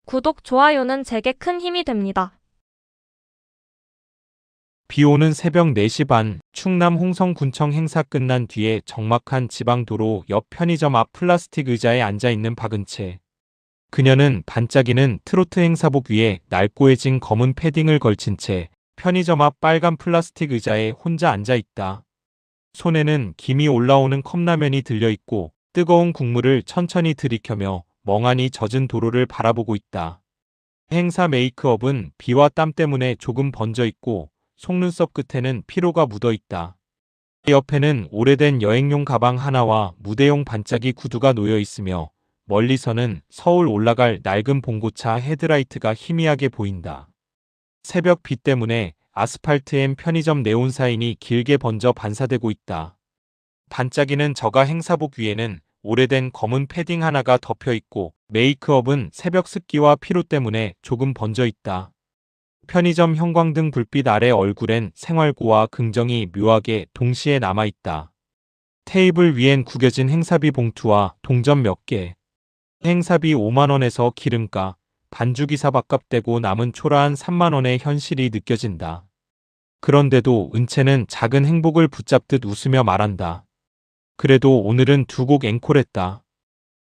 구독, 좋아요는 제게 큰 힘이 됩니다. 비 오는 새벽 4시 반, 충남 홍성군청 행사 끝난 뒤에 적막한 지방도로 옆 편의점 앞 플라스틱 의자에 앉아있는 박은채. 그녀는 반짝이는 트로트 행사복 위에 낡고해진 검은 패딩을 걸친 채 편의점 앞 빨간 플라스틱 의자에 혼자 앉아있다. 손에는 김이 올라오는 컵라면이 들려있고 뜨거운 국물을 천천히 들이켜며 멍하니 젖은 도로를 바라보고 있다. 행사 메이크업은 비와 땀 때문에 조금 번져있고 속눈썹 끝에는 피로가 묻어있다. 옆에는 오래된 여행용 가방 하나와 무대용 반짝이 구두가 놓여 있으며 멀리서는 서울 올라갈 낡은 봉고차 헤드라이트가 희미하게 보인다. 새벽 비 때문에 아스팔트엔 편의점 네온 사인이 길게 번져 반사되고 있다. 반짝이는 저가 행사복 위에는 오래된 검은 패딩 하나가 덮여 있고 메이크업은 새벽 습기와 피로 때문에 조금 번져 있다. 편의점 형광등 불빛 아래 얼굴엔 생활고와 긍정이 묘하게 동시에 남아있다. 테이블 위엔 구겨진 행사비 봉투와 동전 몇 개. 행사비 5만원에서 기름값, 반주기사 밥값 떼고 남은 초라한 3만원의 현실이 느껴진다. 그런데도 은채는 작은 행복을 붙잡듯 웃으며 말한다. 그래도 오늘은 두 곡 앵콜했다.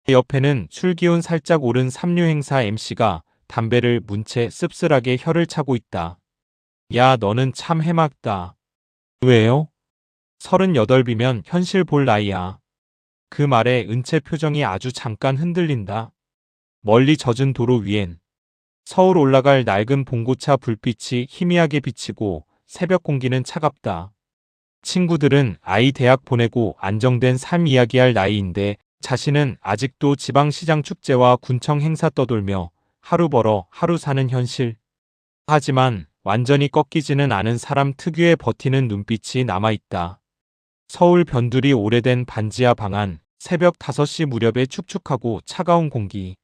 옆에는 술기운 살짝 오른 삼류 행사 MC가 담배를 문 채 씁쓸하게 혀를 차고 있다. 야, 너는 참 해맑다. 왜요? 38이면 현실 볼 나이야. 그 말에 은채 표정이 아주 잠깐 흔들린다. 멀리 젖은 도로 위엔 서울 올라갈 낡은 봉고차 불빛이 희미하게 비치고 새벽 공기는 차갑다. 친구들은 아이 대학 보내고 안정된 삶 이야기할 나이인데 자신은 아직도 지방시장 축제와 군청 행사 떠돌며 하루 벌어 하루 사는 현실. 하지만 완전히 꺾이지는 않은 사람 특유의 버티는 눈빛이 남아있다. 서울 변두리 오래된 반지하 방 안, 새벽 5시 무렵에 축축하고 차가운 공기.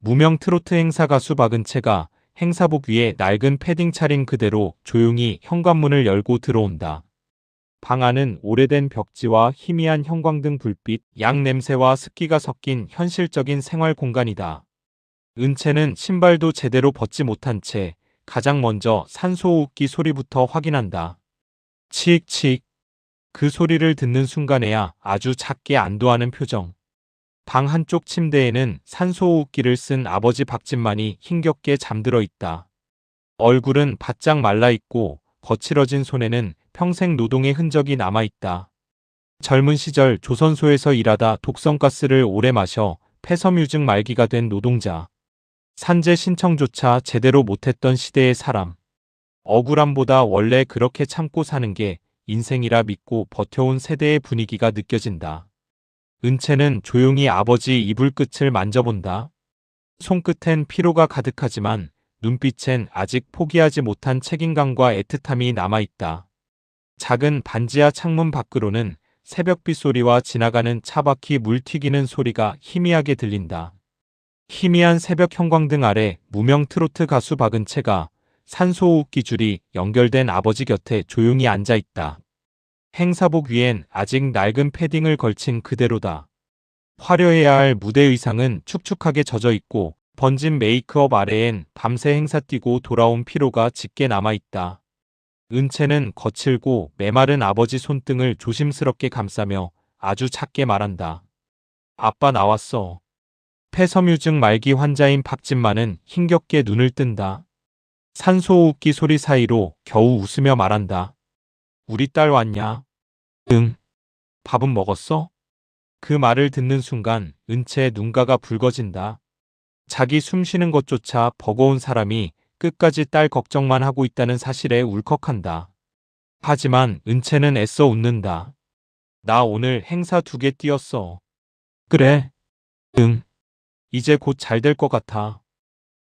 무명 트로트 행사 가수 박은채가 행사복 위에 낡은 패딩 차림 그대로 조용히 현관문을 열고 들어온다. 방 안은 오래된 벽지와 희미한 형광등 불빛, 양 냄새와 습기가 섞인 현실적인 생활 공간이다. 은채는 신발도 제대로 벗지 못한 채 가장 먼저 산소호흡기 소리부터 확인한다. 치익치익. 그 소리를 듣는 순간에야 아주 작게 안도하는 표정. 방 한쪽 침대에는 산소호흡기를 쓴 아버지 박진만이 힘겹게 잠들어 있다. 얼굴은 바짝 말라있고 거칠어진 손에는 평생 노동의 흔적이 남아있다. 젊은 시절 조선소에서 일하다 독성가스를 오래 마셔 폐섬유증 말기가 된 노동자. 산재 신청조차 제대로 못했던 시대의 사람. 억울함보다 원래 그렇게 참고 사는 게 인생이라 믿고 버텨온 세대의 분위기가 느껴진다. 은채는 조용히 아버지 이불 끝을 만져본다. 손끝엔 피로가 가득하지만 눈빛엔 아직 포기하지 못한 책임감과 애틋함이 남아있다. 작은 반지하 창문 밖으로는 새벽비 소리와 지나가는 차바퀴 물 튀기는 소리가 희미하게 들린다. 희미한 새벽 형광등 아래 무명 트로트 가수 박은채가 산소호흡기 줄이 연결된 아버지 곁에 조용히 앉아있다. 행사복 위엔 아직 낡은 패딩을 걸친 그대로다. 화려해야 할 무대 의상은 축축하게 젖어 있고 번진 메이크업 아래엔 밤새 행사 뛰고 돌아온 피로가 짙게 남아있다. 은채는 거칠고 메마른 아버지 손등을 조심스럽게 감싸며 아주 작게 말한다. 아빠 나왔어. 폐섬유증 말기 환자인 박진만은 힘겹게 눈을 뜬다. 산소호흡기 소리 사이로 겨우 웃으며 말한다. 우리 딸 왔냐? 응. 밥은 먹었어? 그 말을 듣는 순간 은채의 눈가가 붉어진다. 자기 숨쉬는 것조차 버거운 사람이 끝까지 딸 걱정만 하고 있다는 사실에 울컥한다. 하지만 은채는 애써 웃는다. 나 오늘 행사 2개 뛰었어. 그래? 응. 이제 곧 잘 될 것 같아.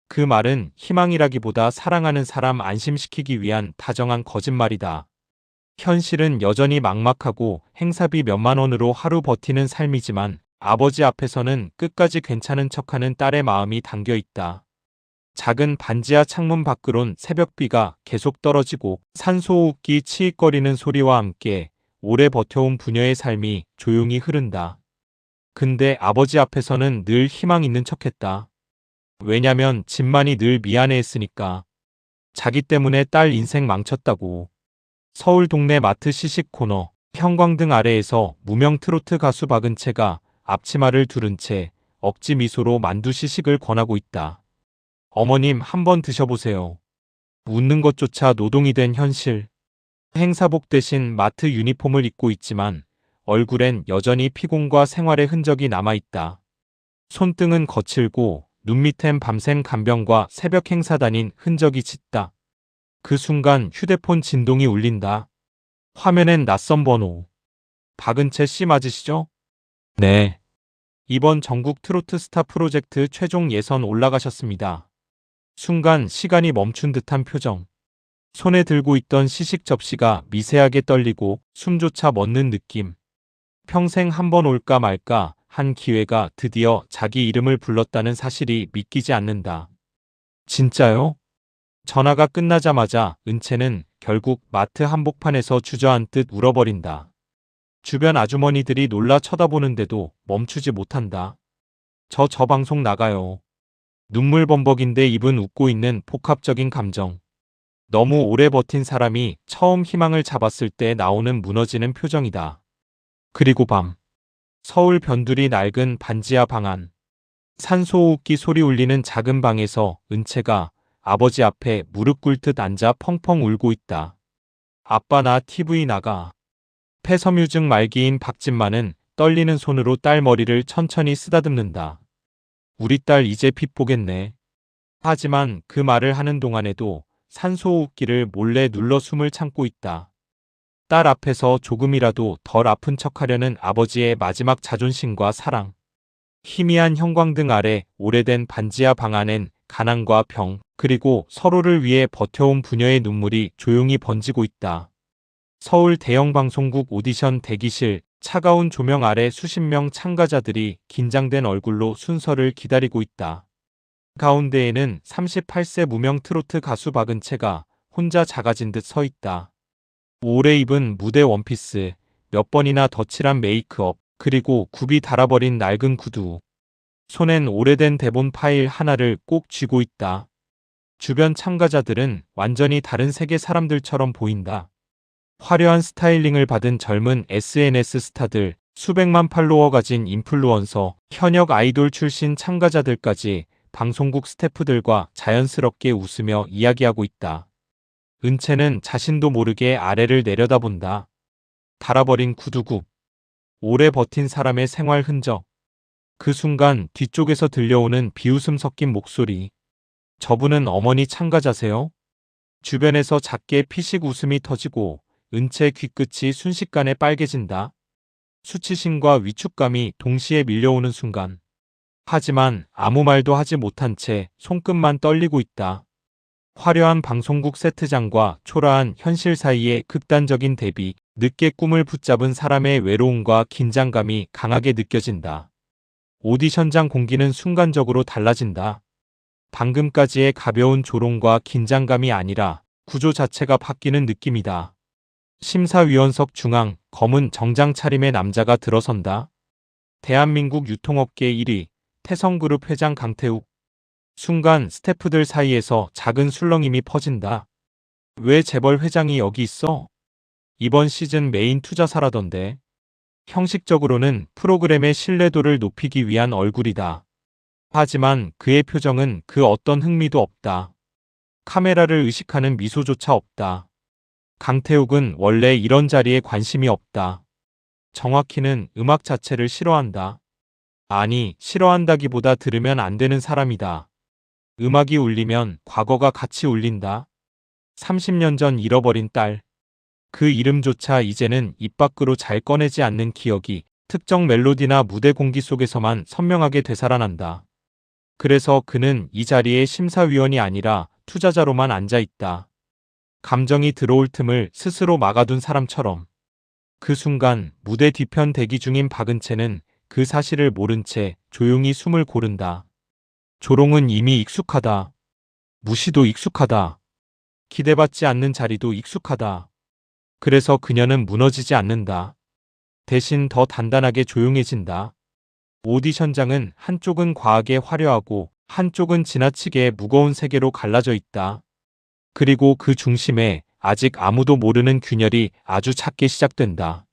그 말은 희망이라기보다 사랑하는 사람 안심시키기 위한 다정한 거짓말이다. 현실은 여전히 막막하고 행사비 몇만 원으로 하루 버티는 삶이지만 아버지 앞에서는 끝까지 괜찮은 척하는 딸의 마음이 담겨 있다. 작은 반지하 창문 밖으론 새벽비가 계속 떨어지고 산소호흡기 치익거리는 소리와 함께 오래 버텨온 부녀의 삶이 조용히 흐른다. 근데 아버지 앞에서는 늘 희망 있는 척했다. 왜냐면 집만이 늘 미안해했으니까. 자기 때문에 딸 인생 망쳤다고. 서울 동네 마트 시식 코너, 형광등 아래에서 무명 트로트 가수 박은채가 앞치마를 두른 채 억지 미소로 만두 시식을 권하고 있다. 어머님 한번 드셔보세요. 웃는 것조차 노동이 된 현실. 행사복 대신 마트 유니폼을 입고 있지만 얼굴엔 여전히 피곤과 생활의 흔적이 남아있다. 손등은 거칠고 눈 밑엔 밤샘 간병과 새벽 행사 다닌 흔적이 짙다. 그 순간 휴대폰 진동이 울린다. 화면엔 낯선 번호. 박은채 씨 맞으시죠? 네. 이번 전국 트로트 스타 프로젝트 최종 예선 올라가셨습니다. 순간 시간이 멈춘 듯한 표정. 손에 들고 있던 시식 접시가 미세하게 떨리고 숨조차 멎는 느낌. 평생 한 번 올까 말까 한 기회가 드디어 자기 이름을 불렀다는 사실이 믿기지 않는다. 진짜요? 전화가 끝나자마자 은채는 결국 마트 한복판에서 주저앉듯 울어버린다. 주변 아주머니들이 놀라 쳐다보는데도 멈추지 못한다. 저 방송 나가요. 눈물 범벅인데 입은 웃고 있는 복합적인 감정. 너무 오래 버틴 사람이 처음 희망을 잡았을 때 나오는 무너지는 표정이다. 그리고 밤. 서울 변두리 낡은 반지하 방 안. 산소호흡기 소리 울리는 작은 방에서 은채가 아버지 앞에 무릎 꿇듯 앉아 펑펑 울고 있다. 아빠 나 TV 나가. 폐섬유증 말기인 박진만은 떨리는 손으로 딸 머리를 천천히 쓰다듬는다. 우리 딸 이제 빛 보겠네. 하지만 그 말을 하는 동안에도 산소호흡기를 몰래 눌러 숨을 참고 있다. 딸 앞에서 조금이라도 덜 아픈 척하려는 아버지의 마지막 자존심과 사랑. 희미한 형광등 아래 오래된 반지하 방 안엔 가난과 병, 그리고 서로를 위해 버텨온 부녀의 눈물이 조용히 번지고 있다. 서울 대형 방송국 오디션 대기실, 차가운 조명 아래 수십 명 참가자들이 긴장된 얼굴로 순서를 기다리고 있다. 가운데에는 38세 무명 트로트 가수 박은채가 혼자 작아진 듯 서 있다. 오래 입은 무대 원피스, 몇 번이나 덧칠한 메이크업, 그리고 굽이 닳아버린 낡은 구두. 손엔 오래된 대본 파일 하나를 꼭 쥐고 있다. 주변 참가자들은 완전히 다른 세계 사람들처럼 보인다. 화려한 스타일링을 받은 젊은 SNS 스타들, 수백만 팔로워 가진 인플루언서, 현역 아이돌 출신 참가자들까지 방송국 스태프들과 자연스럽게 웃으며 이야기하고 있다. 은채는 자신도 모르게 아래를 내려다본다. 닳아버린 구두굽. 오래 버틴 사람의 생활 흔적. 그 순간 뒤쪽에서 들려오는 비웃음 섞인 목소리. 저분은 어머니 참가자세요? 주변에서 작게 피식 웃음이 터지고 은채 귀끝이 순식간에 빨개진다. 수치심과 위축감이 동시에 밀려오는 순간. 하지만 아무 말도 하지 못한 채 손끝만 떨리고 있다. 화려한 방송국 세트장과 초라한 현실 사이의 극단적인 대비, 늦게 꿈을 붙잡은 사람의 외로움과 긴장감이 강하게 느껴진다. 오디션장 공기는 순간적으로 달라진다. 방금까지의 가벼운 조롱과 긴장감이 아니라 구조 자체가 바뀌는 느낌이다. 심사위원석 중앙, 검은 정장 차림의 남자가 들어선다. 대한민국 유통업계 1위, 태성그룹 회장 강태욱. 순간 스태프들 사이에서 작은 술렁임이 퍼진다. 왜 재벌 회장이 여기 있어? 이번 시즌 메인 투자사라던데. 형식적으로는 프로그램의 신뢰도를 높이기 위한 얼굴이다. 하지만 그의 표정은 그 어떤 흥미도 없다. 카메라를 의식하는 미소조차 없다. 강태욱은 원래 이런 자리에 관심이 없다. 정확히는 음악 자체를 싫어한다. 아니, 싫어한다기보다 들으면 안 되는 사람이다. 음악이 울리면 과거가 같이 울린다. 30년 전 잃어버린 딸. 그 이름조차 이제는 입 밖으로 잘 꺼내지 않는 기억이 특정 멜로디나 무대 공기 속에서만 선명하게 되살아난다. 그래서 그는 이 자리에 심사위원이 아니라 투자자로만 앉아 있다. 감정이 들어올 틈을 스스로 막아둔 사람처럼. 그 순간 무대 뒤편 대기 중인 박은채는 그 사실을 모른 채 조용히 숨을 고른다. 조롱은 이미 익숙하다. 무시도 익숙하다. 기대받지 않는 자리도 익숙하다. 그래서 그녀는 무너지지 않는다. 대신 더 단단하게 조용해진다. 오디션장은 한쪽은 과하게 화려하고 한쪽은 지나치게 무거운 세계로 갈라져 있다. 그리고 그 중심에 아직 아무도 모르는 균열이 아주 작게 시작된다.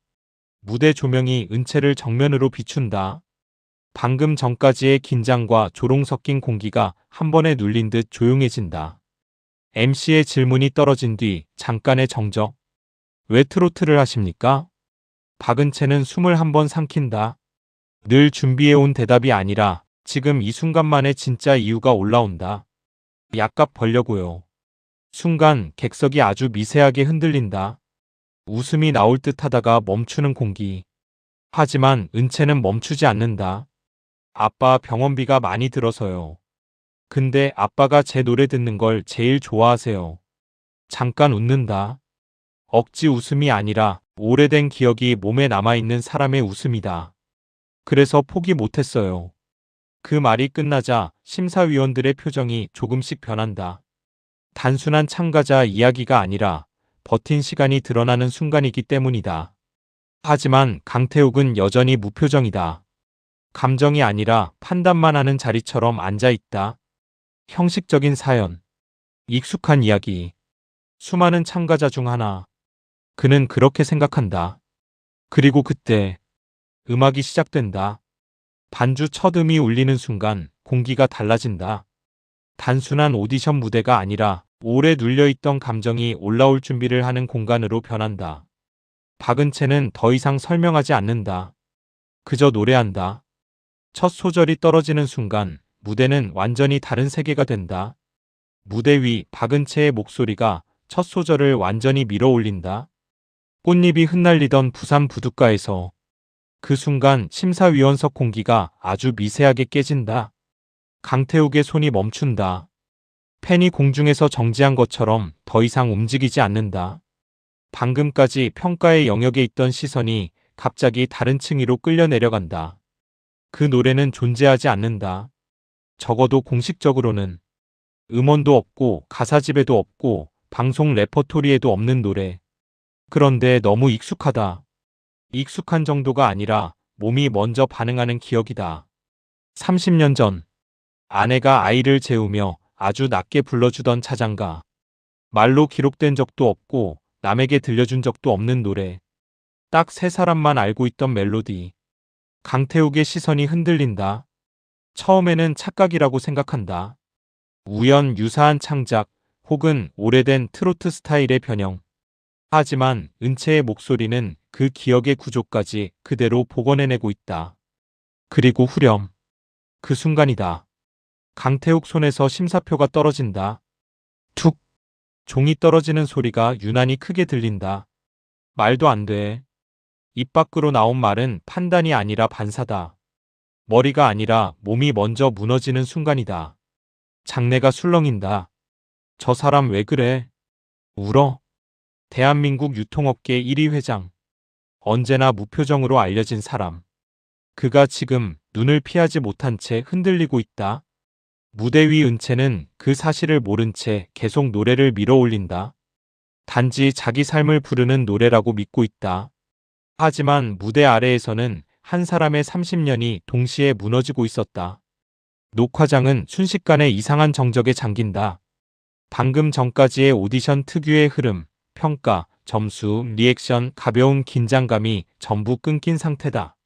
무대 조명이 은채를 정면으로 비춘다. 방금 전까지의 긴장과 조롱 섞인 공기가 한 번에 눌린 듯 조용해진다. MC의 질문이 떨어진 뒤 잠깐의 정적. 왜 트로트를 하십니까? 박은채는 숨을 한 번 삼킨다. 늘 준비해온 대답이 아니라 지금 이 순간만에 진짜 이유가 올라온다. 약값 벌려고요. 순간 객석이 아주 미세하게 흔들린다. 웃음이 나올 듯 하다가 멈추는 공기. 하지만 은채는 멈추지 않는다. 아빠 병원비가 많이 들어서요. 근데 아빠가 제 노래 듣는 걸 제일 좋아하세요. 잠깐 웃는다. 억지 웃음이 아니라 오래된 기억이 몸에 남아있는 사람의 웃음이다. 그래서 포기 못했어요. 그 말이 끝나자 심사위원들의 표정이 조금씩 변한다. 단순한 참가자 이야기가 아니라 버틴 시간이 드러나는 순간이기 때문이다. 하지만 강태욱은 여전히 무표정이다. 감정이 아니라 판단만 하는 자리처럼 앉아있다. 형식적인 사연, 익숙한 이야기, 수많은 참가자 중 하나. 그는 그렇게 생각한다. 그리고 그때 음악이 시작된다. 반주 첫 음이 울리는 순간 공기가 달라진다. 단순한 오디션 무대가 아니라 오래 눌려있던 감정이 올라올 준비를 하는 공간으로 변한다. 박은채는 더 이상 설명하지 않는다. 그저 노래한다. 첫 소절이 떨어지는 순간 무대는 완전히 다른 세계가 된다. 무대 위 박은채의 목소리가 첫 소절을 완전히 밀어올린다. 꽃잎이 흩날리던 부산 부둣가에서 그 순간 심사위원석 공기가 아주 미세하게 깨진다. 강태욱의 손이 멈춘다. 펜이 공중에서 정지한 것처럼 더 이상 움직이지 않는다. 방금까지 평가의 영역에 있던 시선이 갑자기 다른 층위로 끌려 내려간다. 그 노래는 존재하지 않는다. 적어도 공식적으로는. 음원도 없고 가사집에도 없고 방송 레퍼토리에도 없는 노래. 그런데 너무 익숙하다. 익숙한 정도가 아니라 몸이 먼저 반응하는 기억이다. 30년 전 아내가 아이를 재우며 아주 낮게 불러주던 차장가. 말로 기록된 적도 없고 남에게 들려준 적도 없는 노래. 딱 세 사람만 알고 있던 멜로디. 강태욱의 시선이 흔들린다. 처음에는 착각이라고 생각한다. 우연 유사한 창작 혹은 오래된 트로트 스타일의 변형. 하지만 은채의 목소리는 그 기억의 구조까지 그대로 복원해내고 있다. 그리고 후렴. 그 순간이다. 강태욱 손에서 심사표가 떨어진다. 툭. 종이 떨어지는 소리가 유난히 크게 들린다. 말도 안 돼. 입 밖으로 나온 말은 판단이 아니라 반사다. 머리가 아니라 몸이 먼저 무너지는 순간이다. 장내가 술렁인다. 저 사람 왜 그래? 울어? 대한민국 유통업계 1위 회장. 언제나 무표정으로 알려진 사람. 그가 지금 눈을 피하지 못한 채 흔들리고 있다. 무대 위 은채는 그 사실을 모른 채 계속 노래를 밀어올린다. 단지 자기 삶을 부르는 노래라고 믿고 있다. 하지만 무대 아래에서는 한 사람의 30년이 동시에 무너지고 있었다. 녹화장은 순식간에 이상한 정적에 잠긴다. 방금 전까지의 오디션 특유의 흐름, 평가, 점수, 리액션, 가벼운 긴장감이 전부 끊긴 상태다.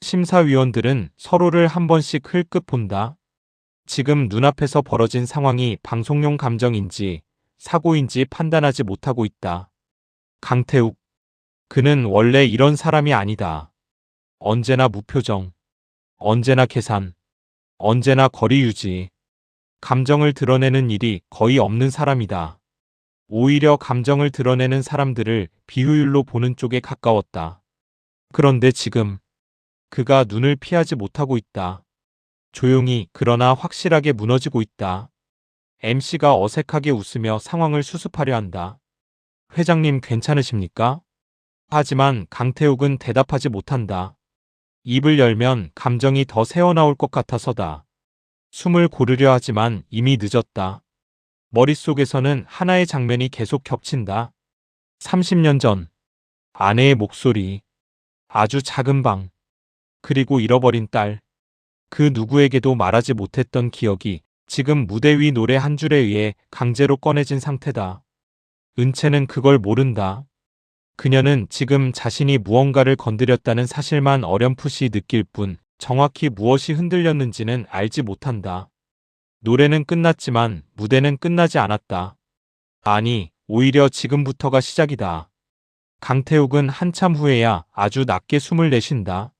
심사위원들은 서로를 한 번씩 흘끗 본다. 지금 눈앞에서 벌어진 상황이 방송용 감정인지 사고인지 판단하지 못하고 있다. 강태욱. 그는 원래 이런 사람이 아니다. 언제나 무표정. 언제나 계산. 언제나 거리 유지. 감정을 드러내는 일이 거의 없는 사람이다. 오히려 감정을 드러내는 사람들을 비효율로 보는 쪽에 가까웠다. 그런데 지금 그가 눈을 피하지 못하고 있다. 조용히 그러나 확실하게 무너지고 있다. MC가 어색하게 웃으며 상황을 수습하려 한다. 회장님 괜찮으십니까? 하지만 강태욱은 대답하지 못한다. 입을 열면 감정이 더 새어나올 것 같아서다. 숨을 고르려 하지만 이미 늦었다. 머릿속에서는 하나의 장면이 계속 겹친다. 30년 전 아내의 목소리. 아주 작은 방. 그리고 잃어버린 딸. 그 누구에게도 말하지 못했던 기억이 지금 무대 위 노래 한 줄에 의해 강제로 꺼내진 상태다. 은채는 그걸 모른다. 그녀는 지금 자신이 무언가를 건드렸다는 사실만 어렴풋이 느낄 뿐 정확히 무엇이 흔들렸는지는 알지 못한다. 노래는 끝났지만 무대는 끝나지 않았다. 아니, 오히려 지금부터가 시작이다. 강태욱은 한참 후에야 아주 낮게 숨을 내쉰다.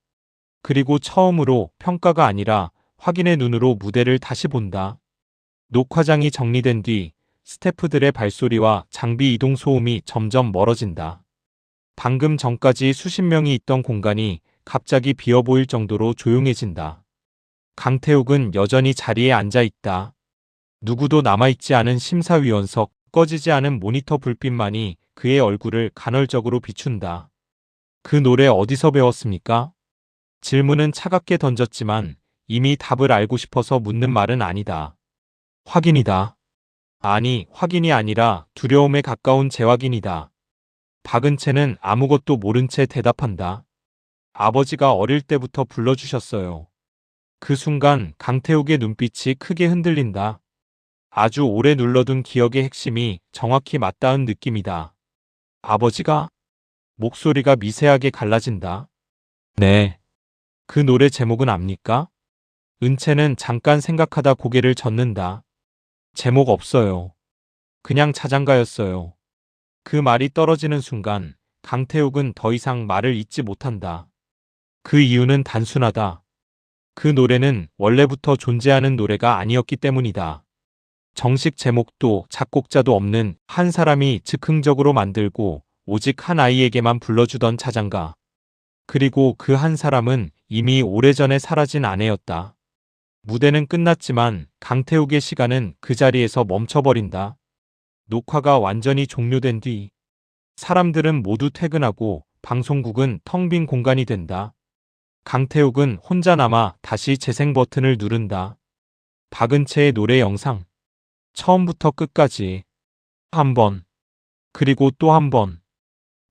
그리고 처음으로 평가가 아니라 확인의 눈으로 무대를 다시 본다. 녹화장이 정리된 뒤 스태프들의 발소리와 장비 이동 소음이 점점 멀어진다. 방금 전까지 수십 명이 있던 공간이 갑자기 비어 보일 정도로 조용해진다. 강태욱은 여전히 자리에 앉아 있다. 누구도 남아있지 않은 심사위원석, 꺼지지 않은 모니터 불빛만이 그의 얼굴을 간헐적으로 비춘다. 그 노래 어디서 배웠습니까? 질문은 차갑게 던졌지만 이미 답을 알고 싶어서 묻는 말은 아니다. 확인이다. 아니, 확인이 아니라 두려움에 가까운 재확인이다. 박은채는 아무것도 모른 채 대답한다. 아버지가 어릴 때부터 불러주셨어요. 그 순간 강태욱의 눈빛이 크게 흔들린다. 아주 오래 눌러둔 기억의 핵심이 정확히 맞닿은 느낌이다. 아버지가? 목소리가 미세하게 갈라진다. 네. 그 노래 제목은 압니까? 은채는 잠깐 생각하다 고개를 젓는다. 제목 없어요. 그냥 자장가였어요. 그 말이 떨어지는 순간 강태욱은 더 이상 말을 잇지 못한다. 그 이유는 단순하다. 그 노래는 원래부터 존재하는 노래가 아니었기 때문이다. 정식 제목도 작곡자도 없는 한 사람이 즉흥적으로 만들고 오직 한 아이에게만 불러주던 자장가. 그리고 그 한 사람은 이미 오래전에 사라진 아내였다. 무대는 끝났지만 강태욱의 시간은 그 자리에서 멈춰버린다. 녹화가 완전히 종료된 뒤 사람들은 모두 퇴근하고 방송국은 텅 빈 공간이 된다. 강태욱은 혼자 남아 다시 재생 버튼을 누른다. 박은채의 노래 영상. 처음부터 끝까지 한 번, 그리고 또 한 번.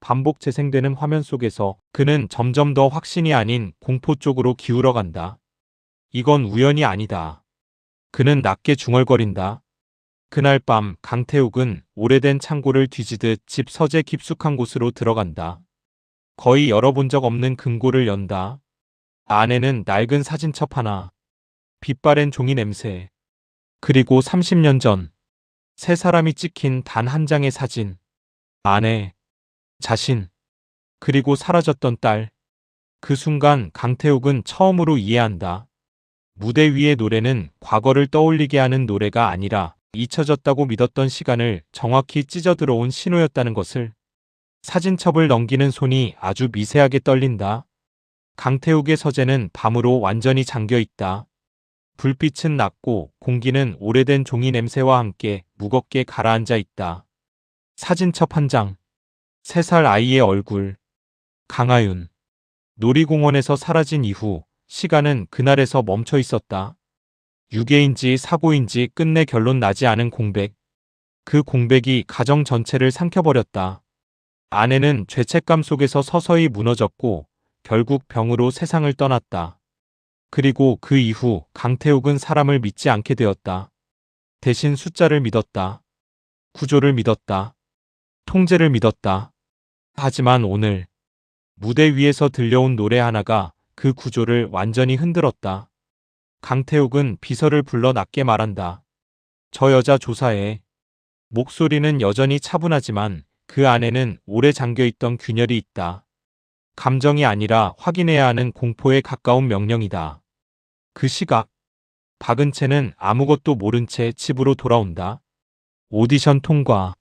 반복 재생되는 화면 속에서 그는 점점 더 확신이 아닌 공포 쪽으로 기울어간다. 이건 우연이 아니다. 그는 낮게 중얼거린다. 그날 밤 강태욱은 오래된 창고를 뒤지듯 집 서재 깊숙한 곳으로 들어간다. 거의 열어본 적 없는 금고를 연다. 안에는 낡은 사진첩 하나, 빛바랜 종이 냄새, 그리고 30년 전 세 사람이 찍힌 단 한 장의 사진. 아내, 자신, 그리고 사라졌던 딸. 그 순간 강태욱은 처음으로 이해한다. 무대 위의 노래는 과거를 떠올리게 하는 노래가 아니라 잊혀졌다고 믿었던 시간을 정확히 찢어 들어온 신호였다는 것을. 사진첩을 넘기는 손이 아주 미세하게 떨린다. 강태욱의 서재는 밤으로 완전히 잠겨 있다. 불빛은 낮고 공기는 오래된 종이 냄새와 함께 무겁게 가라앉아 있다. 사진첩 한 장. 3살 아이의 얼굴. 강하윤. 놀이공원에서 사라진 이후 시간은 그날에서 멈춰 있었다. 유괴인지 사고인지 끝내 결론 나지 않은 공백. 그 공백이 가정 전체를 삼켜버렸다. 아내는 죄책감 속에서 서서히 무너졌고 결국 병으로 세상을 떠났다. 그리고 그 이후 강태욱은 사람을 믿지 않게 되었다. 대신 숫자를 믿었다. 구조를 믿었다. 통제를 믿었다. 하지만 오늘 무대 위에서 들려온 노래 하나가 그 구조를 완전히 흔들었다. 강태욱은 비서를 불러 낮게 말한다. 저 여자 조사해. 목소리는 여전히 차분하지만 그 안에는 오래 잠겨있던 균열이 있다. 감정이 아니라 확인해야 하는 공포에 가까운 명령이다. 그 시각, 박은채는 아무것도 모른 채 집으로 돌아온다. 오디션 통과.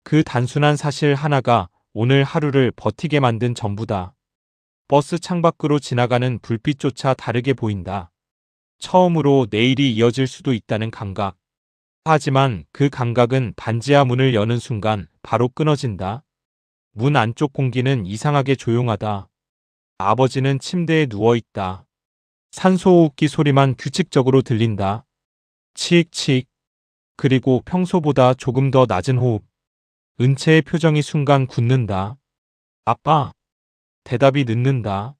그 단순한 사실 하나가 오늘 하루를 버티게 만든 전부다. 버스 창밖으로 지나가는 불빛조차 다르게 보인다. 처음으로 내일이 이어질 수도 있다는 감각. 하지만 그 감각은 반지하 문을 여는 순간 바로 끊어진다. 문 안쪽 공기는 이상하게 조용하다. 아버지는 침대에 누워있다. 산소호흡기 소리만 규칙적으로 들린다. 치익치익. 그리고 평소보다 조금 더 낮은 호흡. 은채의 표정이 순간 굳는다. 아빠. 대답이 늦는다.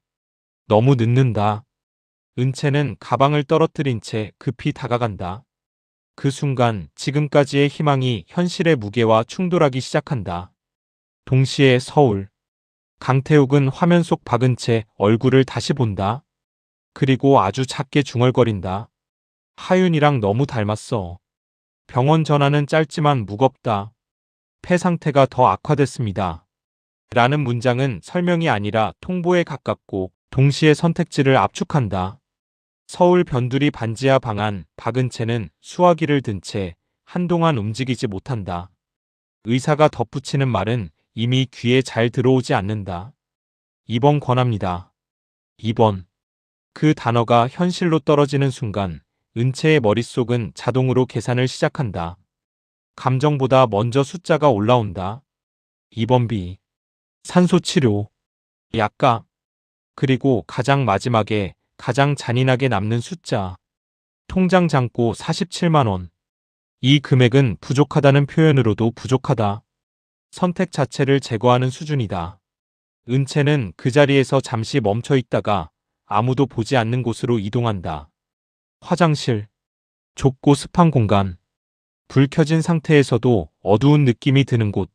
너무 늦는다. 은채는 가방을 떨어뜨린 채 급히 다가간다. 그 순간 지금까지의 희망이 현실의 무게와 충돌하기 시작한다. 동시에 서울. 강태욱은 화면 속 박은채 얼굴을 다시 본다. 그리고 아주 작게 중얼거린다. 하윤이랑 너무 닮았어. 병원 전화는 짧지만 무겁다. 폐 상태가 더 악화됐습니다. 라는 문장은 설명이 아니라 통보에 가깝고 동시에 선택지를 압축한다. 서울 변두리 반지하 방 안 박은채는 수화기를 든 채 한동안 움직이지 못한다. 의사가 덧붙이는 말은 이미 귀에 잘 들어오지 않는다. 입원 권합니다. 입원. 그 단어가 현실로 떨어지는 순간 은채의 머릿속은 자동으로 계산을 시작한다. 감정보다 먼저 숫자가 올라온다. 입원비, 산소치료, 약값, 그리고 가장 마지막에 가장 잔인하게 남는 숫자. 통장 잔고 47만 원. 이 금액은 부족하다는 표현으로도 부족하다. 선택 자체를 제거하는 수준이다. 은채는 그 자리에서 잠시 멈춰 있다가 아무도 보지 않는 곳으로 이동한다. 화장실. 좁고 습한 공간. 불 켜진 상태에서도 어두운 느낌이 드는 곳.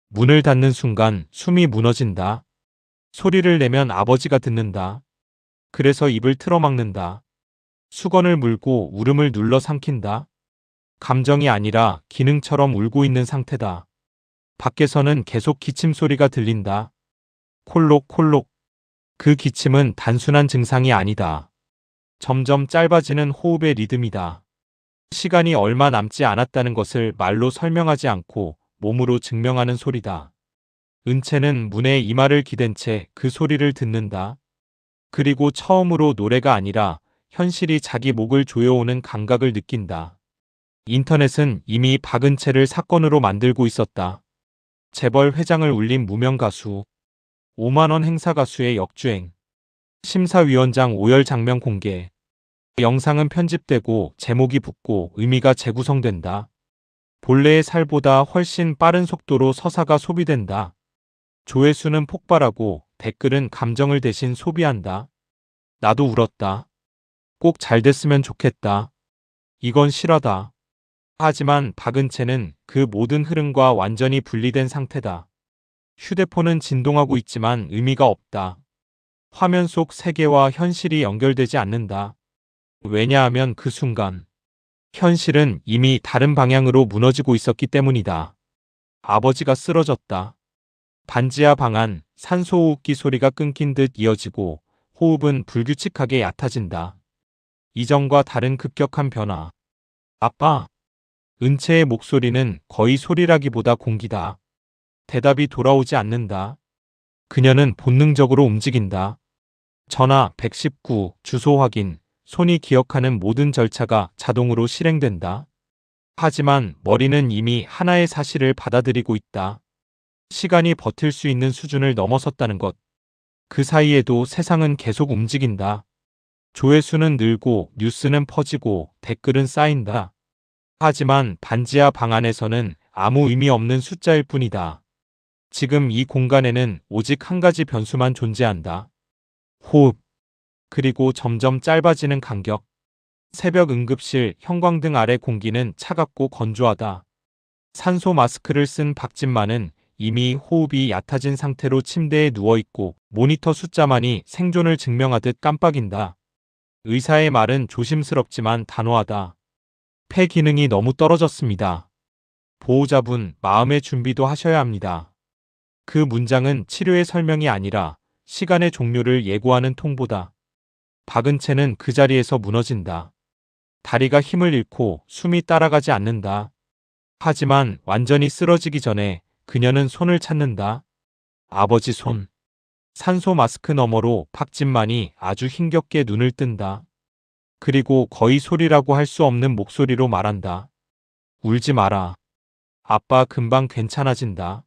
문을 닫는 순간 숨이 무너진다. 소리를 내면 아버지가 듣는다. 그래서 입을 틀어막는다. 수건을 물고 울음을 눌러 삼킨다. 감정이 아니라 기능처럼 울고 있는 상태다. 밖에서는 계속 기침 소리가 들린다. 콜록콜록. 그 기침은 단순한 증상이 아니다. 점점 짧아지는 호흡의 리듬이다. 시간이 얼마 남지 않았다는 것을 말로 설명하지 않고 몸으로 증명하는 소리다. 은채는 문에 이마를 기댄 채 그 소리를 듣는다. 그리고 처음으로 노래가 아니라 현실이 자기 목을 조여오는 감각을 느낀다. 인터넷은 이미 박은채를 사건으로 만들고 있었다. 재벌 회장을 울린 무명 가수, 5만 원 행사 가수의 역주행, 심사위원장 오열 장면 공개. 영상은 편집되고 제목이 붙고 의미가 재구성된다. 본래의 살보다 훨씬 빠른 속도로 서사가 소비된다. 조회수는 폭발하고 댓글은 감정을 대신 소비한다. 나도 울었다. 꼭 잘 됐으면 좋겠다. 이건 실화다. 하지만 박은채는 그 모든 흐름과 완전히 분리된 상태다. 휴대폰은 진동하고 있지만 의미가 없다. 화면 속 세계와 현실이 연결되지 않는다. 왜냐하면 그 순간 현실은 이미 다른 방향으로 무너지고 있었기 때문이다. 아버지가 쓰러졌다. 반지하 방 안 산소호흡기 소리가 끊긴 듯 이어지고 호흡은 불규칙하게 얕아진다. 이전과 다른 급격한 변화. 아빠. 은채의 목소리는 거의 소리라기보다 공기다. 대답이 돌아오지 않는다. 그녀는 본능적으로 움직인다. 전화 119, 주소 확인, 손이 기억하는 모든 절차가 자동으로 실행된다. 하지만 머리는 이미 하나의 사실을 받아들이고 있다. 시간이 버틸 수 있는 수준을 넘어섰다는 것. 그 사이에도 세상은 계속 움직인다. 조회수는 늘고 뉴스는 퍼지고 댓글은 쌓인다. 하지만 반지하 방 안에서는 아무 의미 없는 숫자일 뿐이다. 지금 이 공간에는 오직 한 가지 변수만 존재한다. 호흡. 그리고 점점 짧아지는 간격. 새벽 응급실 형광등 아래 공기는 차갑고 건조하다. 산소 마스크를 쓴 박진만은 이미 호흡이 얕아진 상태로 침대에 누워있고 모니터 숫자만이 생존을 증명하듯 깜빡인다. 의사의 말은 조심스럽지만 단호하다. 폐 기능이 너무 떨어졌습니다. 보호자분, 마음의 준비도 하셔야 합니다. 그 문장은 치료의 설명이 아니라 시간의 종료를 예고하는 통보다. 박은채는 그 자리에서 무너진다. 다리가 힘을 잃고 숨이 따라가지 않는다. 하지만 완전히 쓰러지기 전에 그녀는 손을 찾는다. 아버지 손. 산소 마스크 너머로 박진만이 아주 힘겹게 눈을 뜬다. 그리고 거의 소리라고 할 수 없는 목소리로 말한다. 울지 마라. 아빠 금방 괜찮아진다.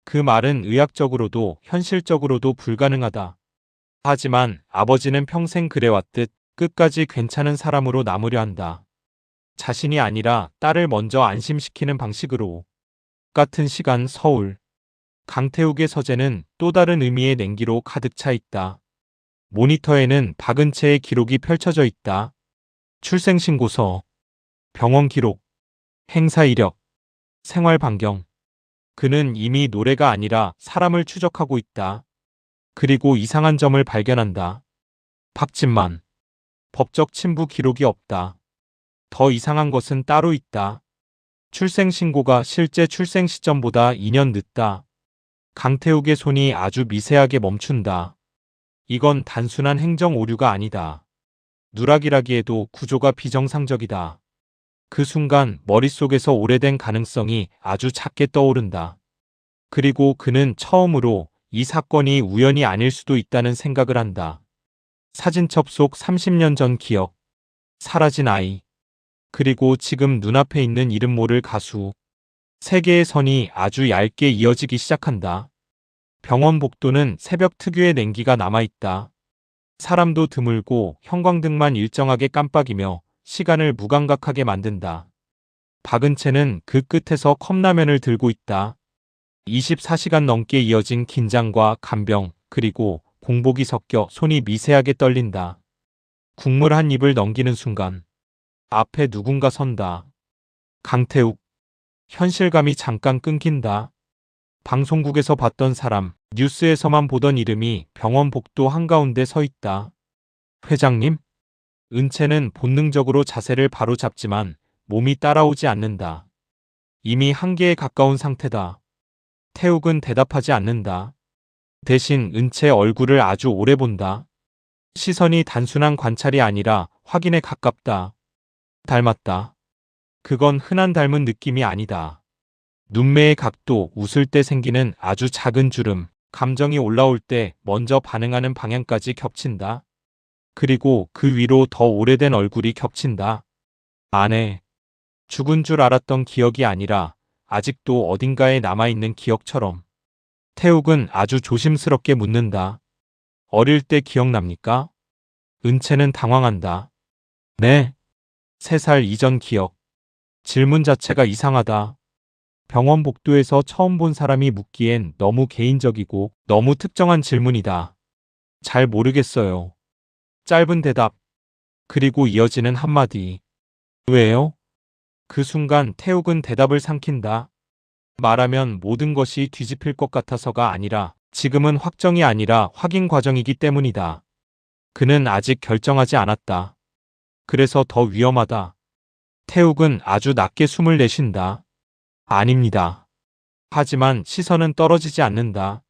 그 말은 의학적으로도 현실적으로도 불가능하다. 하지만 아버지는 평생 그래왔듯 끝까지 괜찮은 사람으로 남으려 한다. 자신이 아니라 딸을 먼저 안심시키는 방식으로. 같은 시간 서울. 강태욱의 서재는 또 다른 의미의 냉기로 가득 차 있다. 모니터에는 박은채의 기록이 펼쳐져 있다. 출생신고서, 병원 기록, 행사 이력, 생활 반경. 그는 이미 노래가 아니라 사람을 추적하고 있다. 그리고 이상한 점을 발견한다. 박진만. 법적 친부 기록이 없다. 더 이상한 것은 따로 있다. 출생신고가 실제 출생 시점보다 2년 늦다. 강태욱의 손이 아주 미세하게 멈춘다. 이건 단순한 행정 오류가 아니다. 누락이라기에도 구조가 비정상적이다. 그 순간 머릿속에서 오래된 가능성이 아주 작게 떠오른다. 그리고 그는 처음으로 이 사건이 우연이 아닐 수도 있다는 생각을 한다. 사진첩 속 30년 전 기억, 사라진 아이, 그리고 지금 눈앞에 있는 이름 모를 가수. 세 개의 선이 아주 얇게 이어지기 시작한다. 병원 복도는 새벽 특유의 냉기가 남아있다. 사람도 드물고 형광등만 일정하게 깜빡이며 시간을 무감각하게 만든다. 박은채는 그 끝에서 컵라면을 들고 있다. 24시간 넘게 이어진 긴장과 간병, 그리고 공복이 섞여 손이 미세하게 떨린다. 국물 한 입을 넘기는 순간 앞에 누군가 선다. 강태욱. 현실감이 잠깐 끊긴다. 방송국에서 봤던 사람, 뉴스에서만 보던 이름이 병원 복도 한가운데 서 있다. 회장님? 은채는 본능적으로 자세를 바로 잡지만 몸이 따라오지 않는다. 이미 한계에 가까운 상태다. 태욱은 대답하지 않는다. 대신 은채 얼굴을 아주 오래 본다. 시선이 단순한 관찰이 아니라 확인에 가깝다. 닮았다. 그건 흔한 닮은 느낌이 아니다. 눈매의 각도, 웃을 때 생기는 아주 작은 주름, 감정이 올라올 때 먼저 반응하는 방향까지 겹친다. 그리고 그 위로 더 오래된 얼굴이 겹친다. 아내. 죽은 줄 알았던 기억이 아니라 아직도 어딘가에 남아있는 기억처럼. 태욱은 아주 조심스럽게 묻는다. 어릴 때 기억납니까? 은채는 당황한다. 네. 3살 이전 기억. 질문 자체가 이상하다. 병원 복도에서 처음 본 사람이 묻기엔 너무 개인적이고 너무 특정한 질문이다. 잘 모르겠어요. 짧은 대답. 그리고 이어지는 한마디. 왜요? 그 순간 태욱은 대답을 삼킨다. 말하면 모든 것이 뒤집힐 것 같아서가 아니라 지금은 확정이 아니라 확인 과정이기 때문이다. 그는 아직 결정하지 않았다. 그래서 더 위험하다. 태욱은 아주 낮게 숨을 내쉰다. 아닙니다. 하지만 시선은 떨어지지 않는다.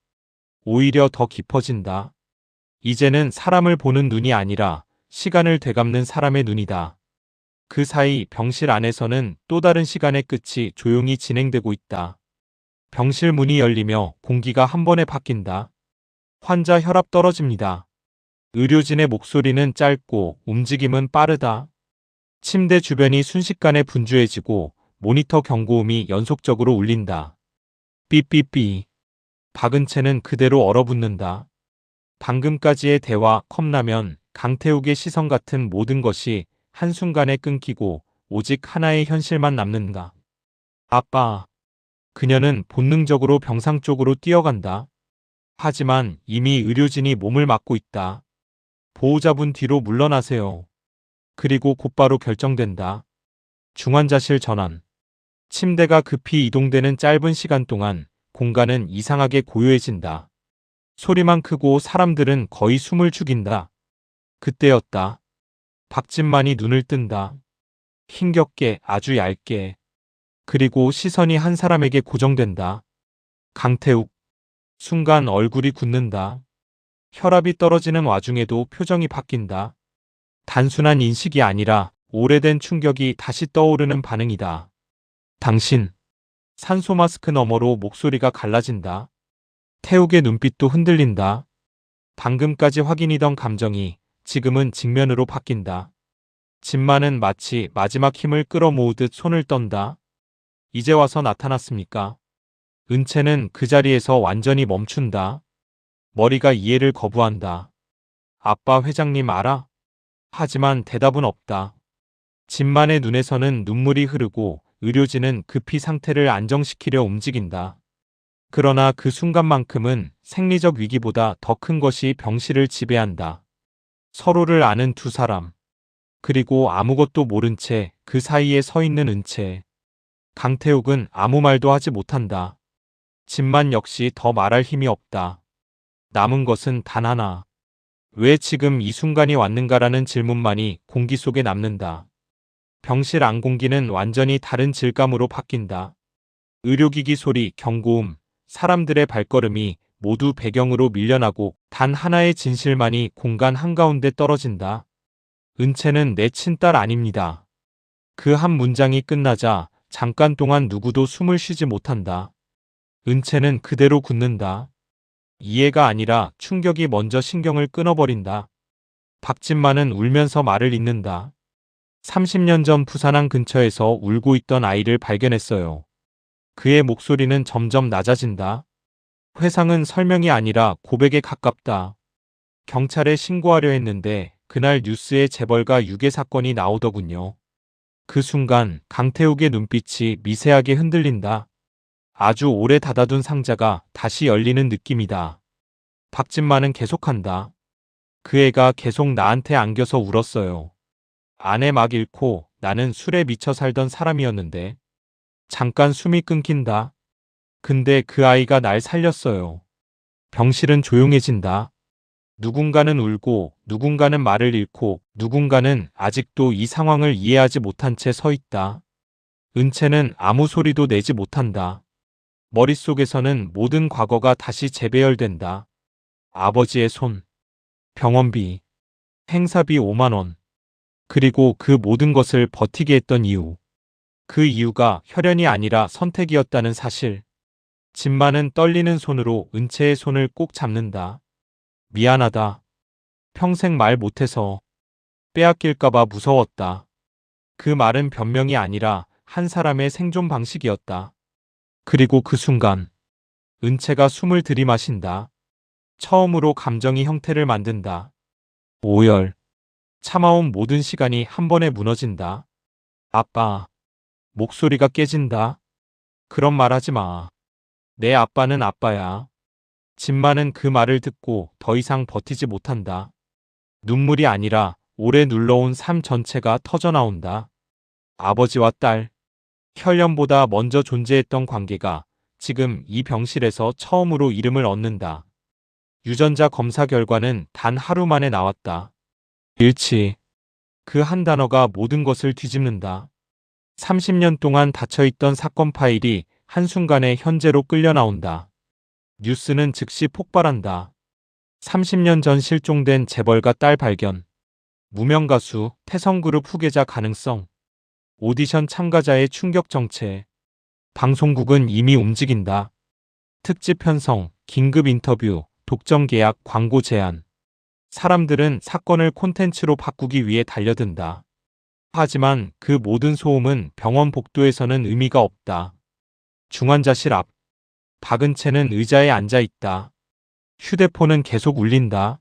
오히려 더 깊어진다. 이제는 사람을 보는 눈이 아니라 시간을 되갚는 사람의 눈이다. 그 사이 병실 안에서는 또 다른 시간의 끝이 조용히 진행되고 있다. 병실 문이 열리며 공기가 한 번에 바뀐다. 환자 혈압 떨어집니다. 의료진의 목소리는 짧고 움직임은 빠르다. 침대 주변이 순식간에 분주해지고 모니터 경고음이 연속적으로 울린다. 삐삐삐. 박은채는 그대로 얼어붙는다. 방금까지의 대화, 컵라면, 강태욱의 시선 같은 모든 것이 한순간에 끊기고 오직 하나의 현실만 남는다. 아빠. 그녀는 본능적으로 병상 쪽으로 뛰어간다. 하지만 이미 의료진이 몸을 막고 있다. 보호자분 뒤로 물러나세요. 그리고 곧바로 결정된다. 중환자실 전환. 침대가 급히 이동되는 짧은 시간 동안 공간은 이상하게 고요해진다. 소리만 크고 사람들은 거의 숨을 죽인다. 그때였다. 박진만이 눈을 뜬다. 힘겹게, 아주 얇게. 그리고 시선이 한 사람에게 고정된다. 강태욱. 순간 얼굴이 굳는다. 혈압이 떨어지는 와중에도 표정이 바뀐다. 단순한 인식이 아니라 오래된 충격이 다시 떠오르는 반응이다. 당신. 산소 마스크 너머로 목소리가 갈라진다. 태욱의 눈빛도 흔들린다. 방금까지 확인이던 감정이 지금은 직면으로 바뀐다. 진만은 마치 마지막 힘을 끌어모으듯 손을 떤다. 이제 와서 나타났습니까? 은채는 그 자리에서 완전히 멈춘다. 머리가 이해를 거부한다. 아빠 회장님 알아? 하지만 대답은 없다. 진만의 눈에서는 눈물이 흐르고 의료진은 급히 상태를 안정시키려 움직인다. 그러나 그 순간만큼은 생리적 위기보다 더 큰 것이 병실을 지배한다. 서로를 아는 두 사람. 그리고 아무것도 모른 채 그 사이에 서 있는 은채. 강태욱은 아무 말도 하지 못한다. 집만 역시 더 말할 힘이 없다. 남은 것은 단 하나. 왜 지금 이 순간이 왔는가라는 질문만이 공기 속에 남는다. 병실 안 공기는 완전히 다른 질감으로 바뀐다. 의료기기 소리, 경고음, 사람들의 발걸음이 모두 배경으로 밀려나고 단 하나의 진실만이 공간 한가운데 떨어진다. 은채는 내 친딸 아닙니다. 그 한 문장이 끝나자 잠깐 동안 누구도 숨을 쉬지 못한다. 은채는 그대로 굳는다. 이해가 아니라 충격이 먼저 신경을 끊어버린다. 박진만은 울면서 말을 잇는다. 30년 전 부산항 근처에서 울고 있던 아이를 발견했어요. 그의 목소리는 점점 낮아진다. 회상은 설명이 아니라 고백에 가깝다. 경찰에 신고하려 했는데 그날 뉴스에 재벌가 유괴 사건이 나오더군요. 그 순간 강태욱의 눈빛이 미세하게 흔들린다. 아주 오래 닫아둔 상자가 다시 열리는 느낌이다. 박진만은 계속한다. 그 애가 계속 나한테 안겨서 울었어요. 아내 막 잃고 나는 술에 미쳐 살던 사람이었는데. 잠깐 숨이 끊긴다. 근데 그 아이가 날 살렸어요. 병실은 조용해진다. 누군가는 울고, 누군가는 말을 잃고, 누군가는 아직도 이 상황을 이해하지 못한 채 서 있다. 은채는 아무 소리도 내지 못한다. 머릿속에서는 모든 과거가 다시 재배열된다. 아버지의 손, 병원비, 행사비 5만 원. 그리고 그 모든 것을 버티게 했던 이유. 그 이유가 혈연이 아니라 선택이었다는 사실. 진만은 떨리는 손으로 은채의 손을 꼭 잡는다. 미안하다. 평생 말 못해서. 빼앗길까봐 무서웠다. 그 말은 변명이 아니라 한 사람의 생존 방식이었다. 그리고 그 순간 은채가 숨을 들이마신다. 처음으로 감정이 형태를 만든다. 오열. 참아온 모든 시간이 한 번에 무너진다. 아빠. 목소리가 깨진다. 그런 말 하지 마. 내 아빠는 아빠야. 진만은 그 말을 듣고 더 이상 버티지 못한다. 눈물이 아니라 오래 눌러온 삶 전체가 터져나온다. 아버지와 딸. 혈연보다 먼저 존재했던 관계가 지금 이 병실에서 처음으로 이름을 얻는다. 유전자 검사 결과는 단 하루 만에 나왔다. 일치. 그 한 단어가 모든 것을 뒤집는다. 30년 동안 닫혀있던 사건 파일이 한순간에 현재로 끌려 나온다. 뉴스는 즉시 폭발한다. 30년 전 실종된 재벌가 딸 발견. 무명 가수 태성그룹 후계자 가능성. 오디션 참가자의 충격 정체. 방송국은 이미 움직인다. 특집 편성, 긴급 인터뷰, 독점 계약, 광고 제안. 사람들은 사건을 콘텐츠로 바꾸기 위해 달려든다. 하지만 그 모든 소음은 병원 복도에서는 의미가 없다. 중환자실 앞. 박은채는 의자에 앉아 있다. 휴대폰은 계속 울린다.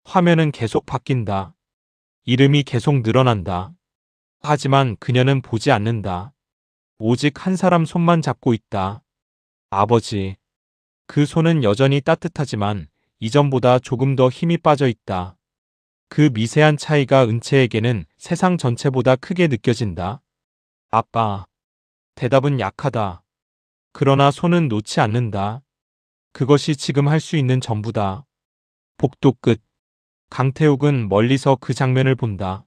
화면은 계속 바뀐다. 이름이 계속 늘어난다. 하지만 그녀는 보지 않는다. 오직 한 사람 손만 잡고 있다. 아버지. 그 손은 여전히 따뜻하지만 이전보다 조금 더 힘이 빠져 있다. 그 미세한 차이가 은채에게는 세상 전체보다 크게 느껴진다. 아빠. 대답은 약하다. 그러나 손은 놓지 않는다. 그것이 지금 할 수 있는 전부다. 복도 끝. 강태욱은 멀리서 그 장면을 본다.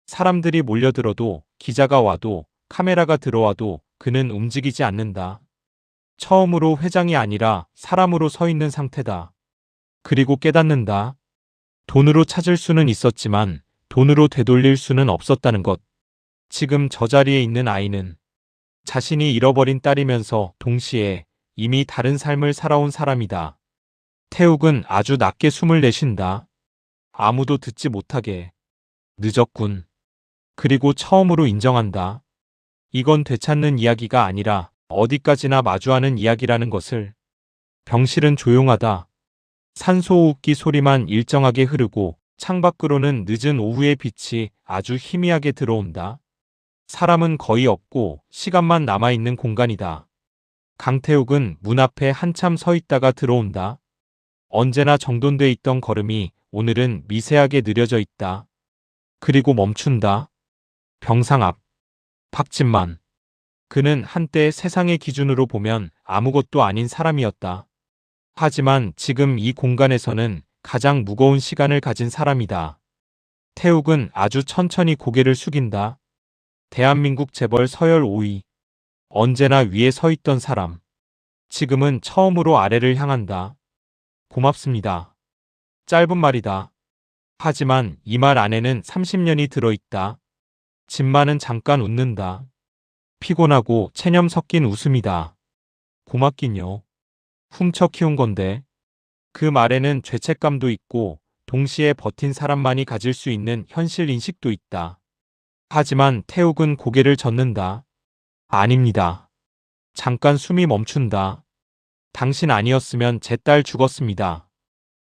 사람들이 몰려들어도, 기자가 와도, 카메라가 들어와도 그는 움직이지 않는다. 처음으로 회장이 아니라 사람으로 서 있는 상태다. 그리고 깨닫는다. 돈으로 찾을 수는 있었지만 돈으로 되돌릴 수는 없었다는 것. 지금 저 자리에 있는 아이는 자신이 잃어버린 딸이면서 동시에 이미 다른 삶을 살아온 사람이다. 태욱은 아주 낮게 숨을 내쉰다. 아무도 듣지 못하게. 늦었군. 그리고 처음으로 인정한다. 이건 되찾는 이야기가 아니라 어디까지나 마주하는 이야기라는 것을. 병실은 조용하다. 산소호흡기 소리만 일정하게 흐르고 창밖으로는 늦은 오후의 빛이 아주 희미하게 들어온다. 사람은 거의 없고 시간만 남아있는 공간이다. 강태욱은 문 앞에 한참 서 있다가 들어온다. 언제나 정돈돼 있던 걸음이 오늘은 미세하게 느려져 있다. 그리고 멈춘다. 병상 앞. 박진만. 그는 한때 세상의 기준으로 보면 아무것도 아닌 사람이었다. 하지만 지금 이 공간에서는 가장 무거운 시간을 가진 사람이다. 태욱은 아주 천천히 고개를 숙인다. 대한민국 재벌 서열 5위. 언제나 위에 서 있던 사람. 지금은 처음으로 아래를 향한다. 고맙습니다. 짧은 말이다. 하지만 이 말 안에는 30년이 들어있다. 진만은 잠깐 웃는다. 피곤하고 체념 섞인 웃음이다. 고맙긴요. 훔쳐 키운 건데. 그 말에는 죄책감도 있고 동시에 버틴 사람만이 가질 수 있는 현실 인식도 있다. 하지만 태욱은 고개를 젓는다. 아닙니다. 잠깐 숨이 멈춘다. 당신 아니었으면 제 딸 죽었습니다.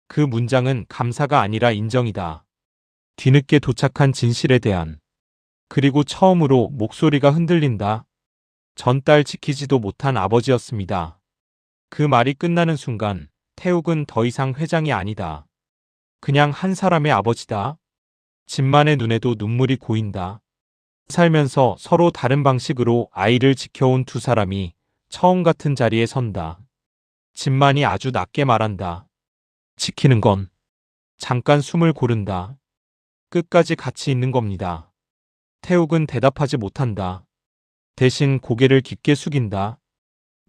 그 문장은 감사가 아니라 인정이다. 뒤늦게 도착한 진실에 대한. 그리고 처음으로 목소리가 흔들린다. 전 딸 지키지도 못한 아버지였습니다. 그 말이 끝나는 순간 태욱은 더 이상 회장이 아니다. 그냥 한 사람의 아버지다. 진만의 눈에도 눈물이 고인다. 살면서 서로 다른 방식으로 아이를 지켜온 두 사람이 처음 같은 자리에 선다. 진만이 아주 낮게 말한다. 지키는 건 잠깐 숨을 고른다. 끝까지 같이 있는 겁니다. 태욱은 대답하지 못한다. 대신 고개를 깊게 숙인다.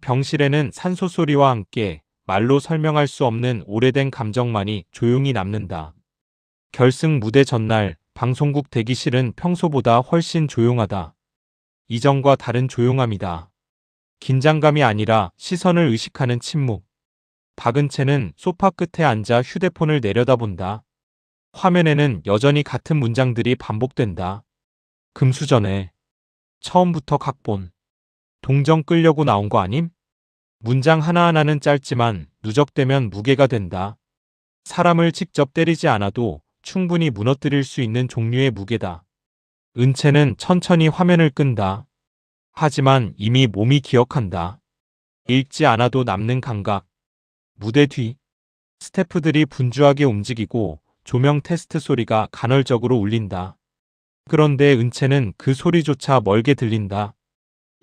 병실에는 산소 소리와 함께 말로 설명할 수 없는 오래된 감정만이 조용히 남는다. 결승 무대 전날 방송국 대기실은 평소보다 훨씬 조용하다. 이전과 다른 조용함이다. 긴장감이 아니라 시선을 의식하는 침묵. 박은채는 소파 끝에 앉아 휴대폰을 내려다본다. 화면에는 여전히 같은 문장들이 반복된다. 금수저네. 처음부터 각본. 동정 끌려고 나온 거 아님? 문장 하나하나는 짧지만 누적되면 무게가 된다. 사람을 직접 때리지 않아도 충분히 무너뜨릴 수 있는 종류의 무게다. 은채는 천천히 화면을 끈다. 하지만 이미 몸이 기억한다. 읽지 않아도 남는 감각. 무대 뒤. 스태프들이 분주하게 움직이고 조명 테스트 소리가 간헐적으로 울린다. 그런데 은채는 그 소리조차 멀게 들린다.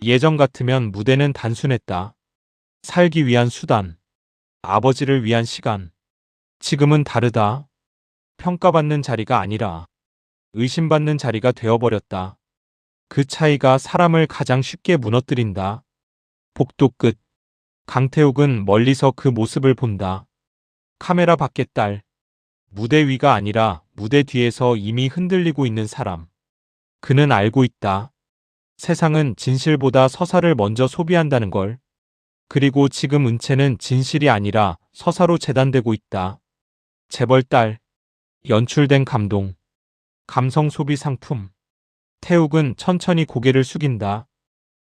예전 같으면 무대는 단순했다. 살기 위한 수단. 아버지를 위한 시간. 지금은 다르다. 평가받는 자리가 아니라 의심받는 자리가 되어버렸다. 그 차이가 사람을 가장 쉽게 무너뜨린다. 복도 끝. 강태욱은 멀리서 그 모습을 본다. 카메라 밖의 딸. 무대 위가 아니라 무대 뒤에서 이미 흔들리고 있는 사람. 그는 알고 있다. 세상은 진실보다 서사를 먼저 소비한다는 걸. 그리고 지금 은채는 진실이 아니라 서사로 재단되고 있다. 재벌 딸. 연출된 감동. 감성 소비 상품. 태욱은 천천히 고개를 숙인다.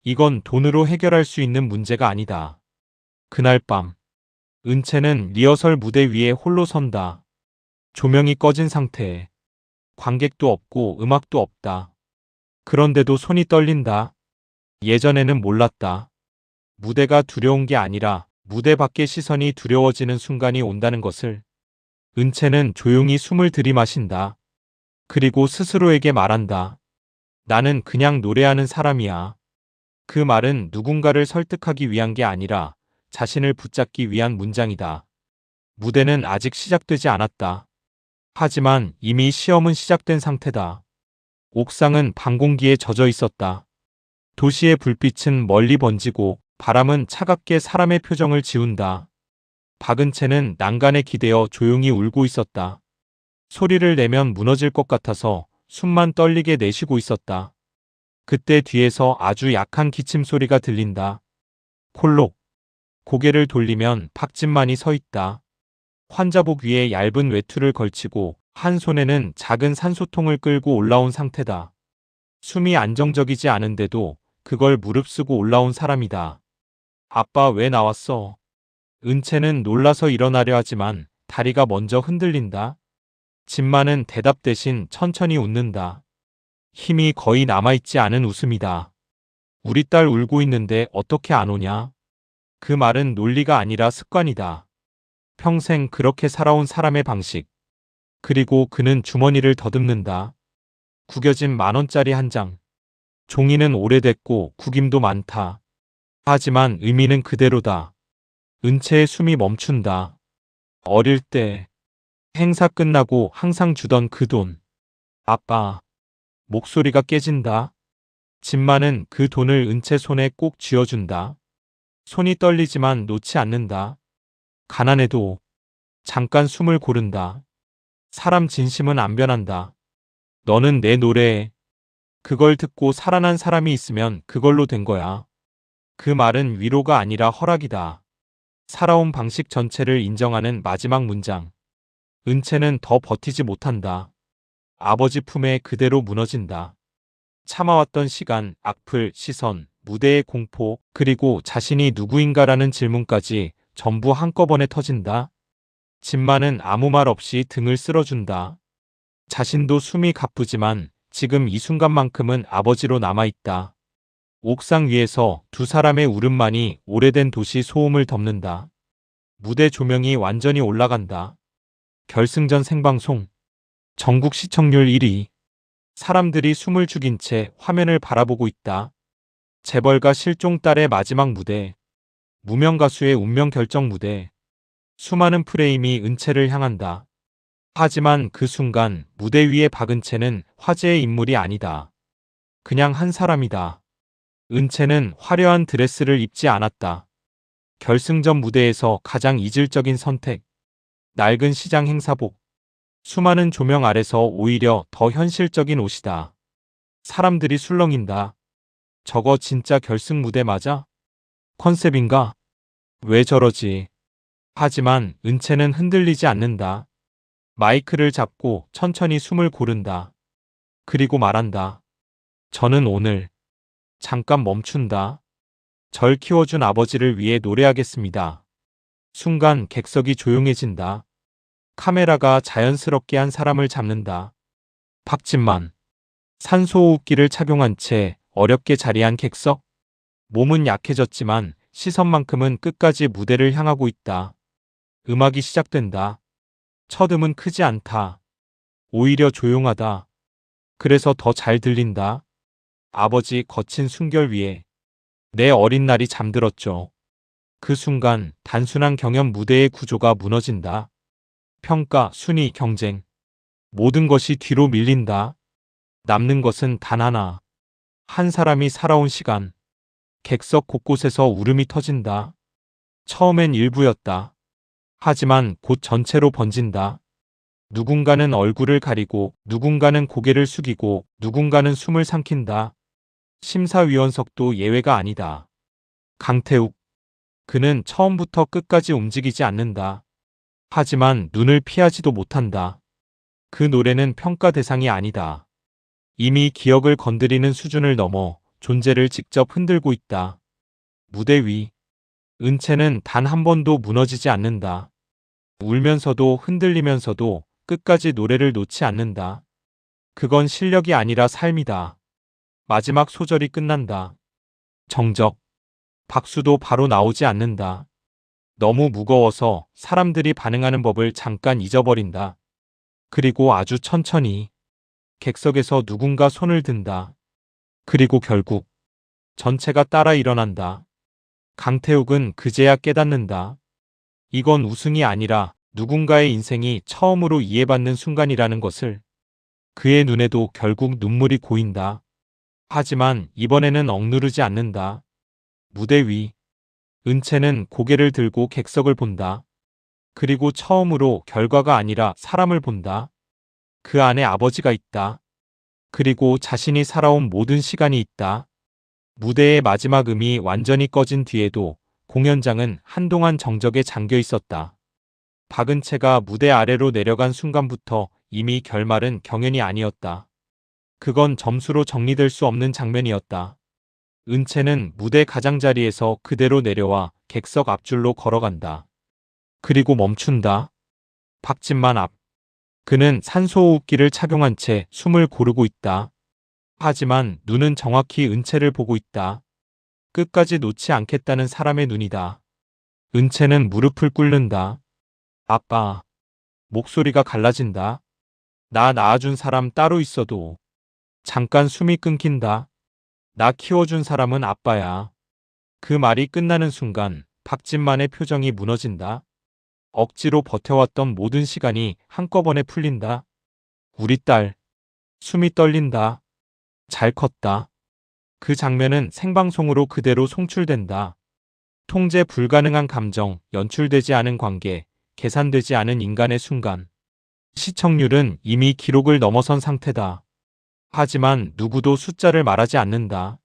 이건 돈으로 해결할 수 있는 문제가 아니다. 그날 밤. 은채는 리허설 무대 위에 홀로 선다. 조명이 꺼진 상태에. 관객도 없고 음악도 없다. 그런데도 손이 떨린다. 예전에는 몰랐다. 무대가 두려운 게 아니라 무대 밖의 시선이 두려워지는 순간이 온다는 것을. 은채는 조용히 숨을 들이마신다. 그리고 스스로에게 말한다. 나는 그냥 노래하는 사람이야. 그 말은 누군가를 설득하기 위한 게 아니라 자신을 붙잡기 위한 문장이다. 무대는 아직 시작되지 않았다. 하지만 이미 시험은 시작된 상태다. 옥상은 밤 공기에 젖어 있었다. 도시의 불빛은 멀리 번지고 바람은 차갑게 사람의 표정을 지운다. 박은채는 난간에 기대어 조용히 울고 있었다. 소리를 내면 무너질 것 같아서 숨만 떨리게 내쉬고 있었다. 그때 뒤에서 아주 약한 기침 소리가 들린다. 콜록. 고개를 돌리면 박진만이 서 있다. 환자복 위에 얇은 외투를 걸치고 한 손에는 작은 산소통을 끌고 올라온 상태다. 숨이 안정적이지 않은데도 그걸 무릅쓰고 올라온 사람이다. 아빠 왜 나왔어? 은채는 놀라서 일어나려 하지만 다리가 먼저 흔들린다. 진만은 대답 대신 천천히 웃는다. 힘이 거의 남아있지 않은 웃음이다. 우리 딸 울고 있는데 어떻게 안 오냐? 그 말은 논리가 아니라 습관이다. 평생 그렇게 살아온 사람의 방식. 그리고 그는 주머니를 더듬는다. 구겨진 10,000원짜리 한 장. 종이는 오래됐고 구김도 많다. 하지만 의미는 그대로다. 은채의 숨이 멈춘다. 어릴 때 행사 끝나고 항상 주던 그 돈. 아빠. 목소리가 깨진다. 진마는 그 돈을 은채 손에 꼭 쥐어준다. 손이 떨리지만 놓지 않는다. 가난해도 잠깐 숨을 고른다. 사람 진심은 안 변한다. 너는 내 노래에 그걸 듣고 살아난 사람이 있으면 그걸로 된 거야. 그 말은 위로가 아니라 허락이다. 살아온 방식 전체를 인정하는 마지막 문장. 은채는 더 버티지 못한다. 아버지 품에 그대로 무너진다. 참아왔던 시간, 악플, 시선, 무대의 공포, 그리고 자신이 누구인가라는 질문까지 전부 한꺼번에 터진다. 진마는 아무 말 없이 등을 쓸어준다. 자신도 숨이 가쁘지만 지금 이 순간만큼은 아버지로 남아있다. 옥상 위에서 두 사람의 울음만이 오래된 도시 소음을 덮는다. 무대 조명이 완전히 올라간다. 결승전 생방송. 전국 시청률 1위. 사람들이 숨을 죽인 채 화면을 바라보고 있다. 재벌가 실종 딸의 마지막 무대. 무명 가수의 운명 결정 무대. 수많은 프레임이 은채를 향한다. 하지만 그 순간 무대 위에 박은채는 화제의 인물이 아니다. 그냥 한 사람이다. 은채는 화려한 드레스를 입지 않았다. 결승전 무대에서 가장 이질적인 선택. 낡은 시장 행사복. 수많은 조명 아래서 오히려 더 현실적인 옷이다. 사람들이 술렁인다. 저거 진짜 결승 무대 맞아? 컨셉인가? 왜 저러지? 하지만 은채는 흔들리지 않는다. 마이크를 잡고 천천히 숨을 고른다. 그리고 말한다. 저는 오늘 잠깐 멈춘다. 절 키워준 아버지를 위해 노래하겠습니다. 순간 객석이 조용해진다. 카메라가 자연스럽게 한 사람을 잡는다. 박진만. 산소호흡기를 착용한 채 어렵게 자리한 객석. 몸은 약해졌지만 시선만큼은 끝까지 무대를 향하고 있다. 음악이 시작된다. 첫 음은 크지 않다. 오히려 조용하다. 그래서 더 잘 들린다. 아버지 거친 순결 위에 내 어린 날이 잠들었죠. 그 순간 단순한 경연 무대의 구조가 무너진다. 평가, 순위, 경쟁. 모든 것이 뒤로 밀린다. 남는 것은 단 하나. 한 사람이 살아온 시간. 객석 곳곳에서 울음이 터진다. 처음엔 일부였다. 하지만 곧 전체로 번진다. 누군가는 얼굴을 가리고, 누군가는 고개를 숙이고, 누군가는 숨을 삼킨다. 심사위원석도 예외가 아니다. 강태욱. 그는 처음부터 끝까지 움직이지 않는다. 하지만 눈을 피하지도 못한다. 그 노래는 평가 대상이 아니다. 이미 기억을 건드리는 수준을 넘어 존재를 직접 흔들고 있다. 무대 위. 은채는 단 한 번도 무너지지 않는다. 울면서도 흔들리면서도 끝까지 노래를 놓지 않는다. 그건 실력이 아니라 삶이다. 마지막 소절이 끝난다. 정적. 박수도 바로 나오지 않는다. 너무 무거워서 사람들이 반응하는 법을 잠깐 잊어버린다. 그리고 아주 천천히 객석에서 누군가 손을 든다. 그리고 결국 전체가 따라 일어난다. 강태욱은 그제야 깨닫는다. 이건 우승이 아니라 누군가의 인생이 처음으로 이해받는 순간이라는 것을. 그의 눈에도 결국 눈물이 고인다. 하지만 이번에는 억누르지 않는다. 무대 위. 은채는 고개를 들고 객석을 본다. 그리고 처음으로 결과가 아니라 사람을 본다. 그 안에 아버지가 있다. 그리고 자신이 살아온 모든 시간이 있다. 무대의 마지막 음이 완전히 꺼진 뒤에도 공연장은 한동안 정적에 잠겨 있었다. 박은채가 무대 아래로 내려간 순간부터 이미 결말은 경연이 아니었다. 그건 점수로 정리될 수 없는 장면이었다. 은채는 무대 가장자리에서 그대로 내려와 객석 앞줄로 걸어간다. 그리고 멈춘다. 박진만 앞. 그는 산소호흡기를 착용한 채 숨을 고르고 있다. 하지만 눈은 정확히 은채를 보고 있다. 끝까지 놓지 않겠다는 사람의 눈이다. 은채는 무릎을 꿇는다. 아빠. 목소리가 갈라진다. 나 낳아준 사람 따로 있어도 잠깐 숨이 끊긴다. 나 키워준 사람은 아빠야. 그 말이 끝나는 순간 박진만의 표정이 무너진다. 억지로 버텨왔던 모든 시간이 한꺼번에 풀린다. 우리 딸, 숨이 떨린다. 잘 컸다. 그 장면은 생방송으로 그대로 송출된다. 통제 불가능한 감정, 연출되지 않은 관계, 계산되지 않은 인간의 순간. 시청률은 이미 기록을 넘어선 상태다. 하지만 누구도 숫자를 말하지 않는다.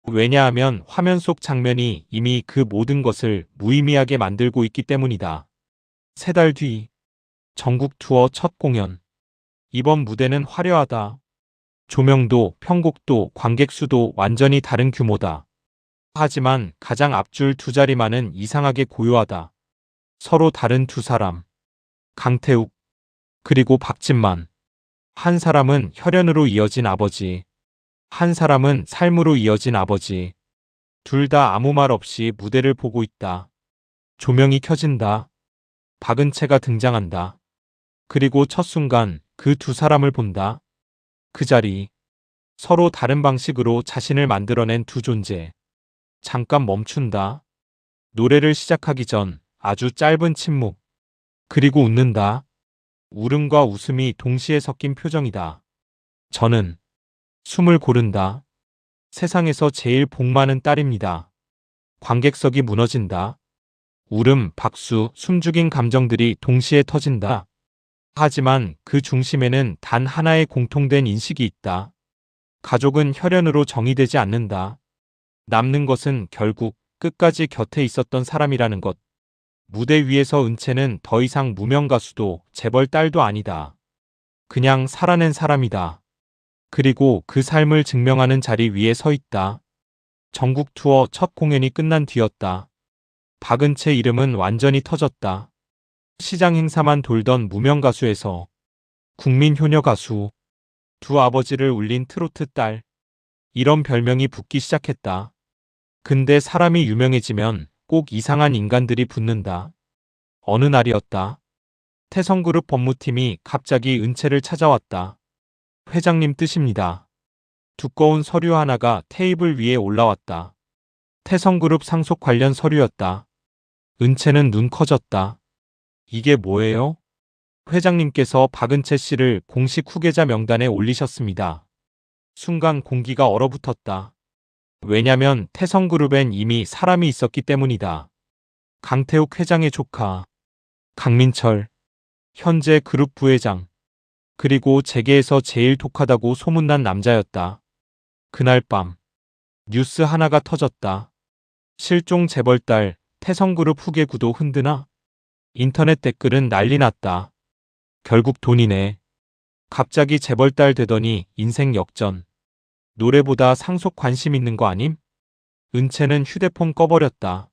왜냐하면 화면 속 장면이 이미 그 모든 것을 무의미하게 만들고 있기 때문이다. 3달 뒤, 전국 투어 첫 공연. 이번 무대는 화려하다. 조명도, 편곡도, 관객 수도 완전히 다른 규모다. 하지만 가장 앞줄 2자리만은 이상하게 고요하다. 서로 다른 2사람. 강태욱, 그리고 박진만. 한 사람은 혈연으로 이어진 아버지. 한 사람은 삶으로 이어진 아버지. 둘 다 아무 말 없이 무대를 보고 있다. 조명이 켜진다. 박은채가 등장한다. 그리고 첫 순간 그 2사람을 본다. 그 자리. 서로 다른 방식으로 자신을 만들어낸 2 존재. 잠깐 멈춘다. 노래를 시작하기 전 아주 짧은 침묵. 그리고 웃는다. 울음과 웃음이 동시에 섞인 표정이다. 저는 숨을 고른다. 세상에서 제일 복 많은 딸입니다. 관객석이 무너진다. 울음, 박수, 숨죽인 감정들이 동시에 터진다. 하지만 그 중심에는 단 하나의 공통된 인식이 있다. 가족은 혈연으로 정의되지 않는다. 남는 것은 결국 끝까지 곁에 있었던 사람이라는 것. 무대 위에서 은채는 더 이상 무명 가수도 재벌 딸도 아니다. 그냥 살아낸 사람이다. 그리고 그 삶을 증명하는 자리 위에 서 있다. 전국 투어 첫 공연이 끝난 뒤였다. 박은채 이름은 완전히 터졌다. 시장 행사만 돌던 무명 가수에서 국민 효녀 가수, 2 아버지를 울린 트로트 딸. 이런 별명이 붙기 시작했다. 근데 사람이 유명해지면 꼭 이상한 인간들이 붙는다. 어느 날이었다. 태성그룹 법무팀이 갑자기 은채를 찾아왔다. 회장님 뜻입니다. 두꺼운 서류 하나가 테이블 위에 올라왔다. 태성그룹 상속 관련 서류였다. 은채는 눈 커졌다. 이게 뭐예요? 회장님께서 박은채 씨를 공식 후계자 명단에 올리셨습니다. 순간 공기가 얼어붙었다. 왜냐면 태성그룹엔 이미 사람이 있었기 때문이다. 강태욱 회장의 조카, 강민철, 현재 그룹 부회장, 그리고 재계에서 제일 독하다고 소문난 남자였다. 그날 밤, 뉴스 하나가 터졌다. 실종 재벌딸, 태성그룹 후계 구도 흔드나? 인터넷 댓글은 난리 났다. 결국 돈이네. 갑자기 재벌딸 되더니 인생 역전. 노래보다 상속 관심 있는 거 아님? 은채는 휴대폰 꺼버렸다.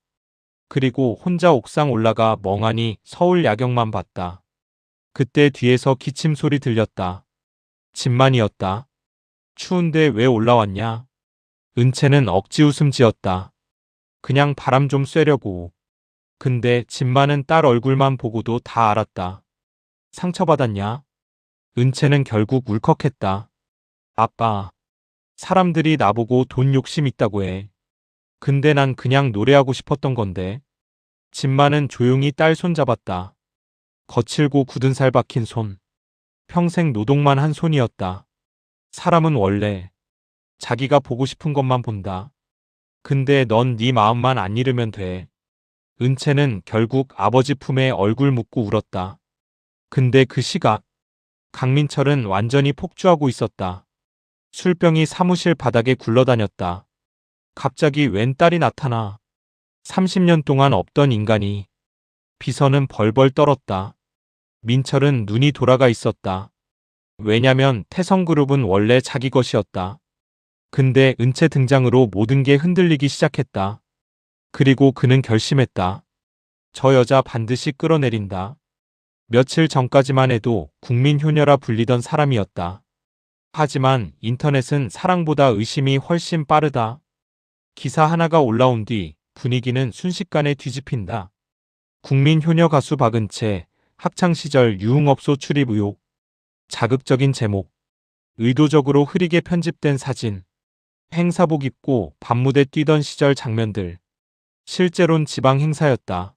그리고 혼자 옥상 올라가 멍하니 서울 야경만 봤다. 그때 뒤에서 기침 소리 들렸다. 진만이었다. 추운데 왜 올라왔냐? 은채는 억지 웃음 지었다. 그냥 바람 좀 쐬려고. 근데 진만은 딸 얼굴만 보고도 다 알았다. 상처받았냐? 은채는 결국 울컥했다. 아빠, 사람들이 나보고 돈 욕심 있다고 해. 근데 난 그냥 노래하고 싶었던 건데. 진만은 조용히 딸 손 잡았다. 거칠고 굳은 살 박힌 손. 평생 노동만 한 손이었다. 사람은 원래 자기가 보고 싶은 것만 본다. 근데 넌 네 마음만 안 잃으면 돼. 은채는 결국 아버지 품에 얼굴 묻고 울었다. 근데 그 시각, 강민철은 완전히 폭주하고 있었다. 술병이 사무실 바닥에 굴러다녔다. 갑자기 웬 딸이 나타나. 30년 동안 없던 인간이. 비서는 벌벌 떨었다. 민철은 눈이 돌아가 있었다. 왜냐면 태성그룹은 원래 자기 것이었다. 근데 은채 등장으로 모든 게 흔들리기 시작했다. 그리고 그는 결심했다. 저 여자 반드시 끌어내린다. 며칠 전까지만 해도 국민 효녀라 불리던 사람이었다. 하지만 인터넷은 사랑보다 의심이 훨씬 빠르다. 기사 하나가 올라온 뒤 분위기는 순식간에 뒤집힌다. 국민 효녀 가수 박은채, 학창시절 유흥업소 출입 의혹. 자극적인 제목, 의도적으로 흐리게 편집된 사진, 행사복 입고 밤무대 뛰던 시절 장면들. 실제론 지방 행사였다.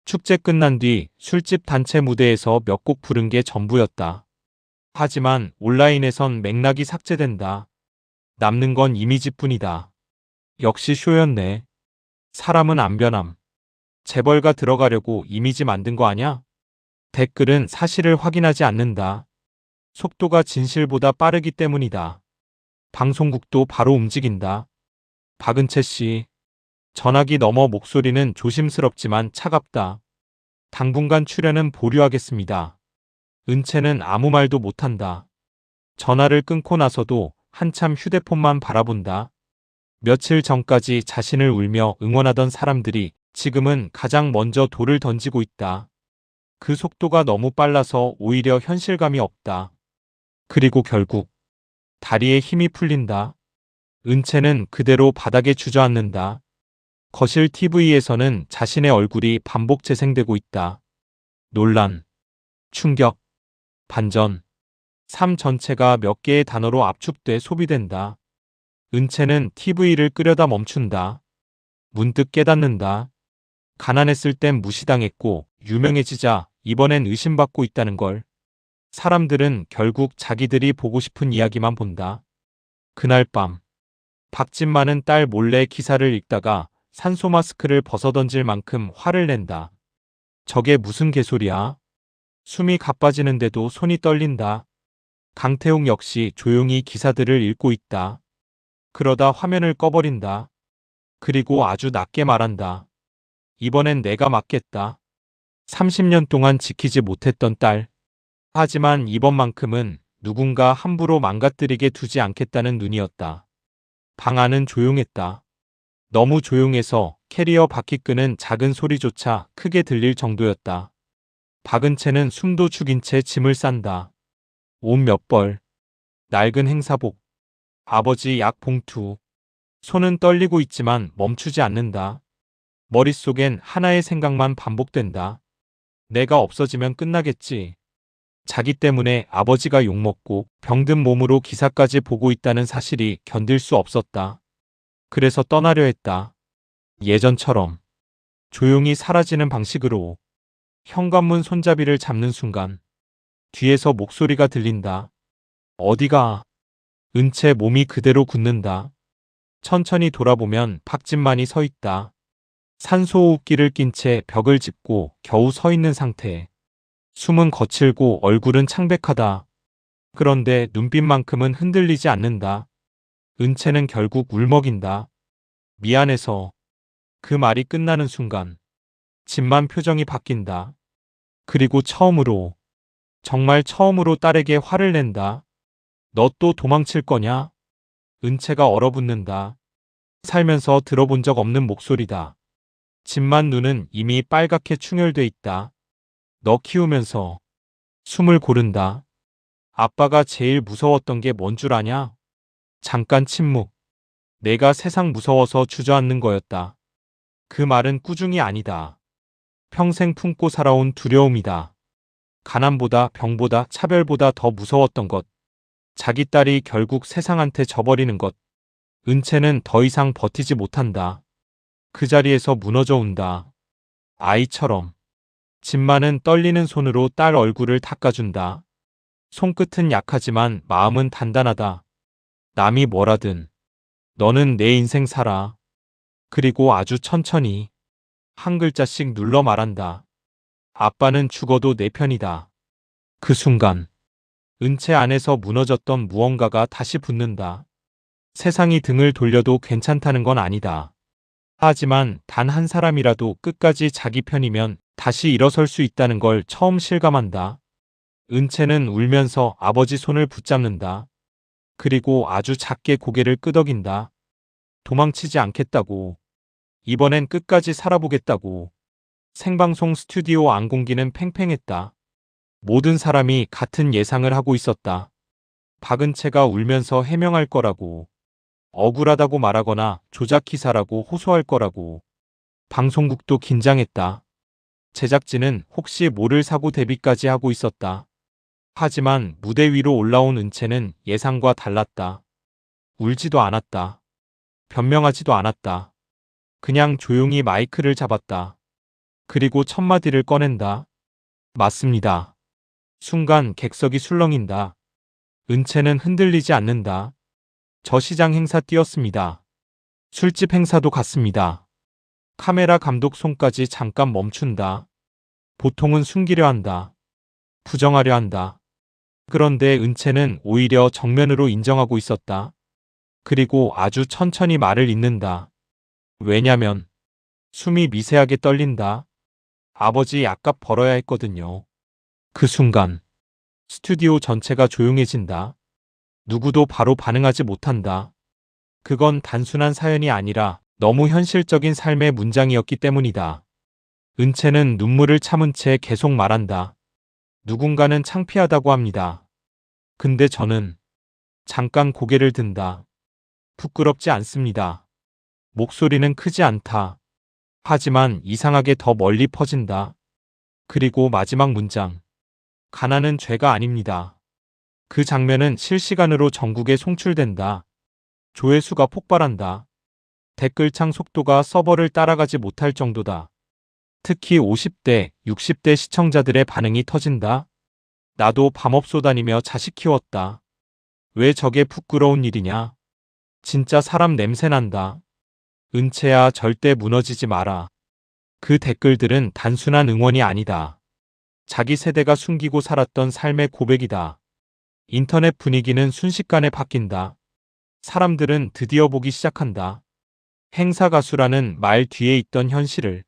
축제 끝난 뒤 술집 단체 무대에서 몇 곡 부른 게 전부였다. 하지만 온라인에선 맥락이 삭제된다. 남는 건 이미지뿐이다. 역시 쇼였네. 사람은 안 변함. 재벌가 들어가려고 이미지 만든 거 아냐? 댓글은 사실을 확인하지 않는다. 속도가 진실보다 빠르기 때문이다. 방송국도 바로 움직인다. 박은채 씨. 전화기 너머 목소리는 조심스럽지만 차갑다. 당분간 출연은 보류하겠습니다. 은채는 아무 말도 못한다. 전화를 끊고 나서도 한참 휴대폰만 바라본다. 며칠 전까지 자신을 울며 응원하던 사람들이 지금은 가장 먼저 돌을 던지고 있다. 그 속도가 너무 빨라서 오히려 현실감이 없다. 그리고 결국 다리에 힘이 풀린다. 은채는 그대로 바닥에 주저앉는다. 거실 TV에서는 자신의 얼굴이 반복 재생되고 있다. 논란, 충격, 반전. 삶 전체가 몇 개의 단어로 압축돼 소비된다. 은채는 TV를 끄려다 멈춘다. 문득 깨닫는다. 가난했을 땐 무시당했고 유명해지자 이번엔 의심받고 있다는 걸. 사람들은 결국 자기들이 보고 싶은 이야기만 본다. 그날 밤 박진만은 딸 몰래 기사를 읽다가 산소 마스크를 벗어던질 만큼 화를 낸다. 저게 무슨 개소리야? 숨이 가빠지는데도 손이 떨린다. 강태웅 역시 조용히 기사들을 읽고 있다. 그러다 화면을 꺼버린다. 그리고 아주 낮게 말한다. 이번엔 내가 맞겠다. 30년 동안 지키지 못했던 딸. 하지만 이번만큼은 누군가 함부로 망가뜨리게 두지 않겠다는 눈이었다. 방 안은 조용했다. 너무 조용해서 캐리어 바퀴 끄는 작은 소리조차 크게 들릴 정도였다. 박은채는 숨도 죽인 채 짐을 싼다. 옷 몇 벌, 낡은 행사복, 아버지 약 봉투. 손은 떨리고 있지만 멈추지 않는다. 머릿속엔 하나의 생각만 반복된다. 내가 없어지면 끝나겠지. 자기 때문에 아버지가 욕먹고 병든 몸으로 기사까지 보고 있다는 사실이 견딜 수 없었다. 그래서 떠나려 했다. 예전처럼 조용히 사라지는 방식으로. 현관문 손잡이를 잡는 순간 뒤에서 목소리가 들린다. 어디가? 은채 몸이 그대로 굳는다. 천천히 돌아보면 박진만이 서 있다. 산소호흡기를 낀 채 벽을 짚고 겨우 서 있는 상태. 숨은 거칠고 얼굴은 창백하다. 그런데 눈빛만큼은 흔들리지 않는다. 은채는 결국 울먹인다. 미안해서. 그 말이 끝나는 순간 진만 표정이 바뀐다. 그리고 처음으로, 정말 처음으로 딸에게 화를 낸다. 너 또 도망칠 거냐? 은채가 얼어붙는다. 살면서 들어본 적 없는 목소리다. 진만 눈은 이미 빨갛게 충혈돼 있다. 너 키우면서 숨을 고른다. 아빠가 제일 무서웠던 게 뭔 줄 아냐? 잠깐 침묵. 내가 세상 무서워서 주저앉는 거였다. 그 말은 꾸중이 아니다. 평생 품고 살아온 두려움이다. 가난보다 병보다 차별보다 더 무서웠던 것. 자기 딸이 결국 세상한테 져버리는 것. 은채는 더 이상 버티지 못한다. 그 자리에서 무너져 온다. 아이처럼. 진만은 떨리는 손으로 딸 얼굴을 닦아준다. 손끝은 약하지만 마음은 단단하다. 남이 뭐라든 너는 내 인생 살아. 그리고 아주 천천히 한 글자씩 눌러 말한다. 아빠는 죽어도 내 편이다. 그 순간 은채 안에서 무너졌던 무언가가 다시 붙는다. 세상이 등을 돌려도 괜찮다는 건 아니다. 하지만 단 한 사람이라도 끝까지 자기 편이면 다시 일어설 수 있다는 걸 처음 실감한다. 은채는 울면서 아버지 손을 붙잡는다. 그리고 아주 작게 고개를 끄덕인다. 도망치지 않겠다고. 이번엔 끝까지 살아보겠다고. 생방송 스튜디오 안공기는 팽팽했다. 모든 사람이 같은 예상을 하고 있었다. 박은채가 울면서 해명할 거라고. 억울하다고 말하거나 조작 기사라고 호소할 거라고. 방송국도 긴장했다. 제작진은 혹시 모를 사고 대비까지 하고 있었다. 하지만 무대 위로 올라온 은채는 예상과 달랐다. 울지도 않았다. 변명하지도 않았다. 그냥 조용히 마이크를 잡았다. 그리고 첫 마디를 꺼낸다. 맞습니다. 순간 객석이 술렁인다. 은채는 흔들리지 않는다. 저 시장 행사 뛰었습니다. 술집 행사도 갔습니다. 카메라 감독 손까지 잠깐 멈춘다. 보통은 숨기려 한다. 부정하려 한다. 그런데 은채는 오히려 정면으로 인정하고 있었다. 그리고 아주 천천히 말을 잇는다. 왜냐면 숨이 미세하게 떨린다. 아버지 약값 벌어야 했거든요. 그 순간 스튜디오 전체가 조용해진다. 누구도 바로 반응하지 못한다. 그건 단순한 사연이 아니라 너무 현실적인 삶의 문장이었기 때문이다. 은채는 눈물을 참은 채 계속 말한다. 누군가는 창피하다고 합니다. 근데 저는 잠깐 고개를 든다. 부끄럽지 않습니다. 목소리는 크지 않다. 하지만 이상하게 더 멀리 퍼진다. 그리고 마지막 문장. 가난은 죄가 아닙니다. 그 장면은 실시간으로 전국에 송출된다. 조회수가 폭발한다. 댓글창 속도가 서버를 따라가지 못할 정도다. 특히 50대, 60대 시청자들의 반응이 터진다. 나도 밤업소 다니며 자식 키웠다. 왜 저게 부끄러운 일이냐? 진짜 사람 냄새 난다. 은채야, 절대 무너지지 마라. 그 댓글들은 단순한 응원이 아니다. 자기 세대가 숨기고 살았던 삶의 고백이다. 인터넷 분위기는 순식간에 바뀐다. 사람들은 드디어 보기 시작한다. 행사 가수라는 말 뒤에 있던 현실을.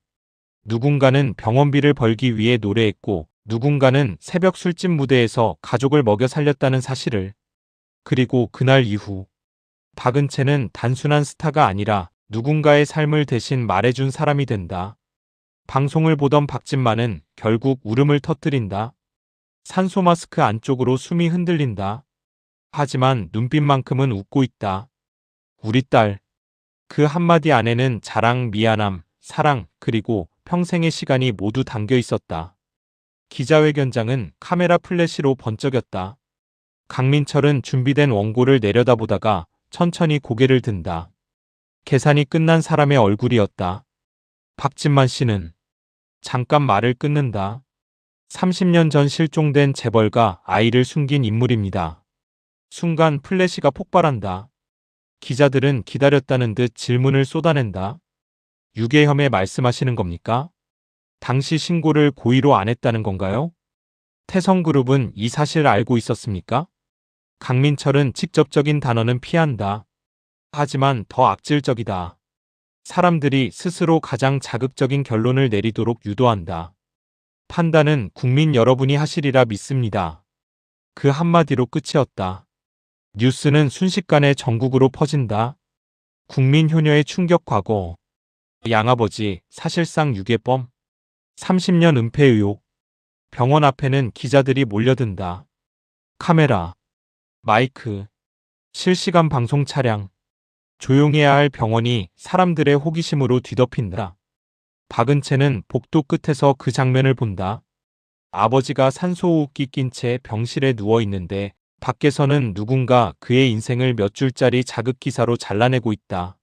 누군가는 병원비를 벌기 위해 노래했고, 누군가는 새벽 술집 무대에서 가족을 먹여 살렸다는 사실을. 그리고 그날 이후 박은채는 단순한 스타가 아니라 누군가의 삶을 대신 말해준 사람이 된다. 방송을 보던 박진만은 결국 울음을 터뜨린다. 산소 마스크 안쪽으로 숨이 흔들린다. 하지만 눈빛만큼은 웃고 있다. 우리 딸. 그 한마디 안에는 자랑, 미안함, 사랑, 그리고 평생의 시간이 모두 담겨 있었다. 기자회견장은 카메라 플래시로 번쩍였다. 강민철은 준비된 원고를 내려다보다가 천천히 고개를 든다. 계산이 끝난 사람의 얼굴이었다. 박진만 씨는 잠깐 말을 끊는다. 30년 전 실종된 재벌가 아이를 숨긴 인물입니다. 순간 플래시가 폭발한다. 기자들은 기다렸다는 듯 질문을 쏟아낸다. 유괴 혐의 말씀하시는 겁니까? 당시 신고를 고의로 안 했다는 건가요? 태성그룹은 이 사실을 알고 있었습니까? 강민철은 직접적인 단어는 피한다. 하지만 더 악질적이다. 사람들이 스스로 가장 자극적인 결론을 내리도록 유도한다. 판단은 국민 여러분이 하시리라 믿습니다. 그 한마디로 끝이었다. 뉴스는 순식간에 전국으로 퍼진다. 국민 효녀의 충격 과거. 양아버지 사실상 유괴범. 30년 은폐 의혹. 병원 앞에는 기자들이 몰려든다. 카메라, 마이크, 실시간 방송 차량. 조용해야 할 병원이 사람들의 호기심으로 뒤덮인다. 박은채는 복도 끝에서 그 장면을 본다. 아버지가 산소호흡기 낀 채 병실에 누워 있는데 밖에서는 누군가 그의 인생을 몇 줄짜리 자극 기사로 잘라내고 있다.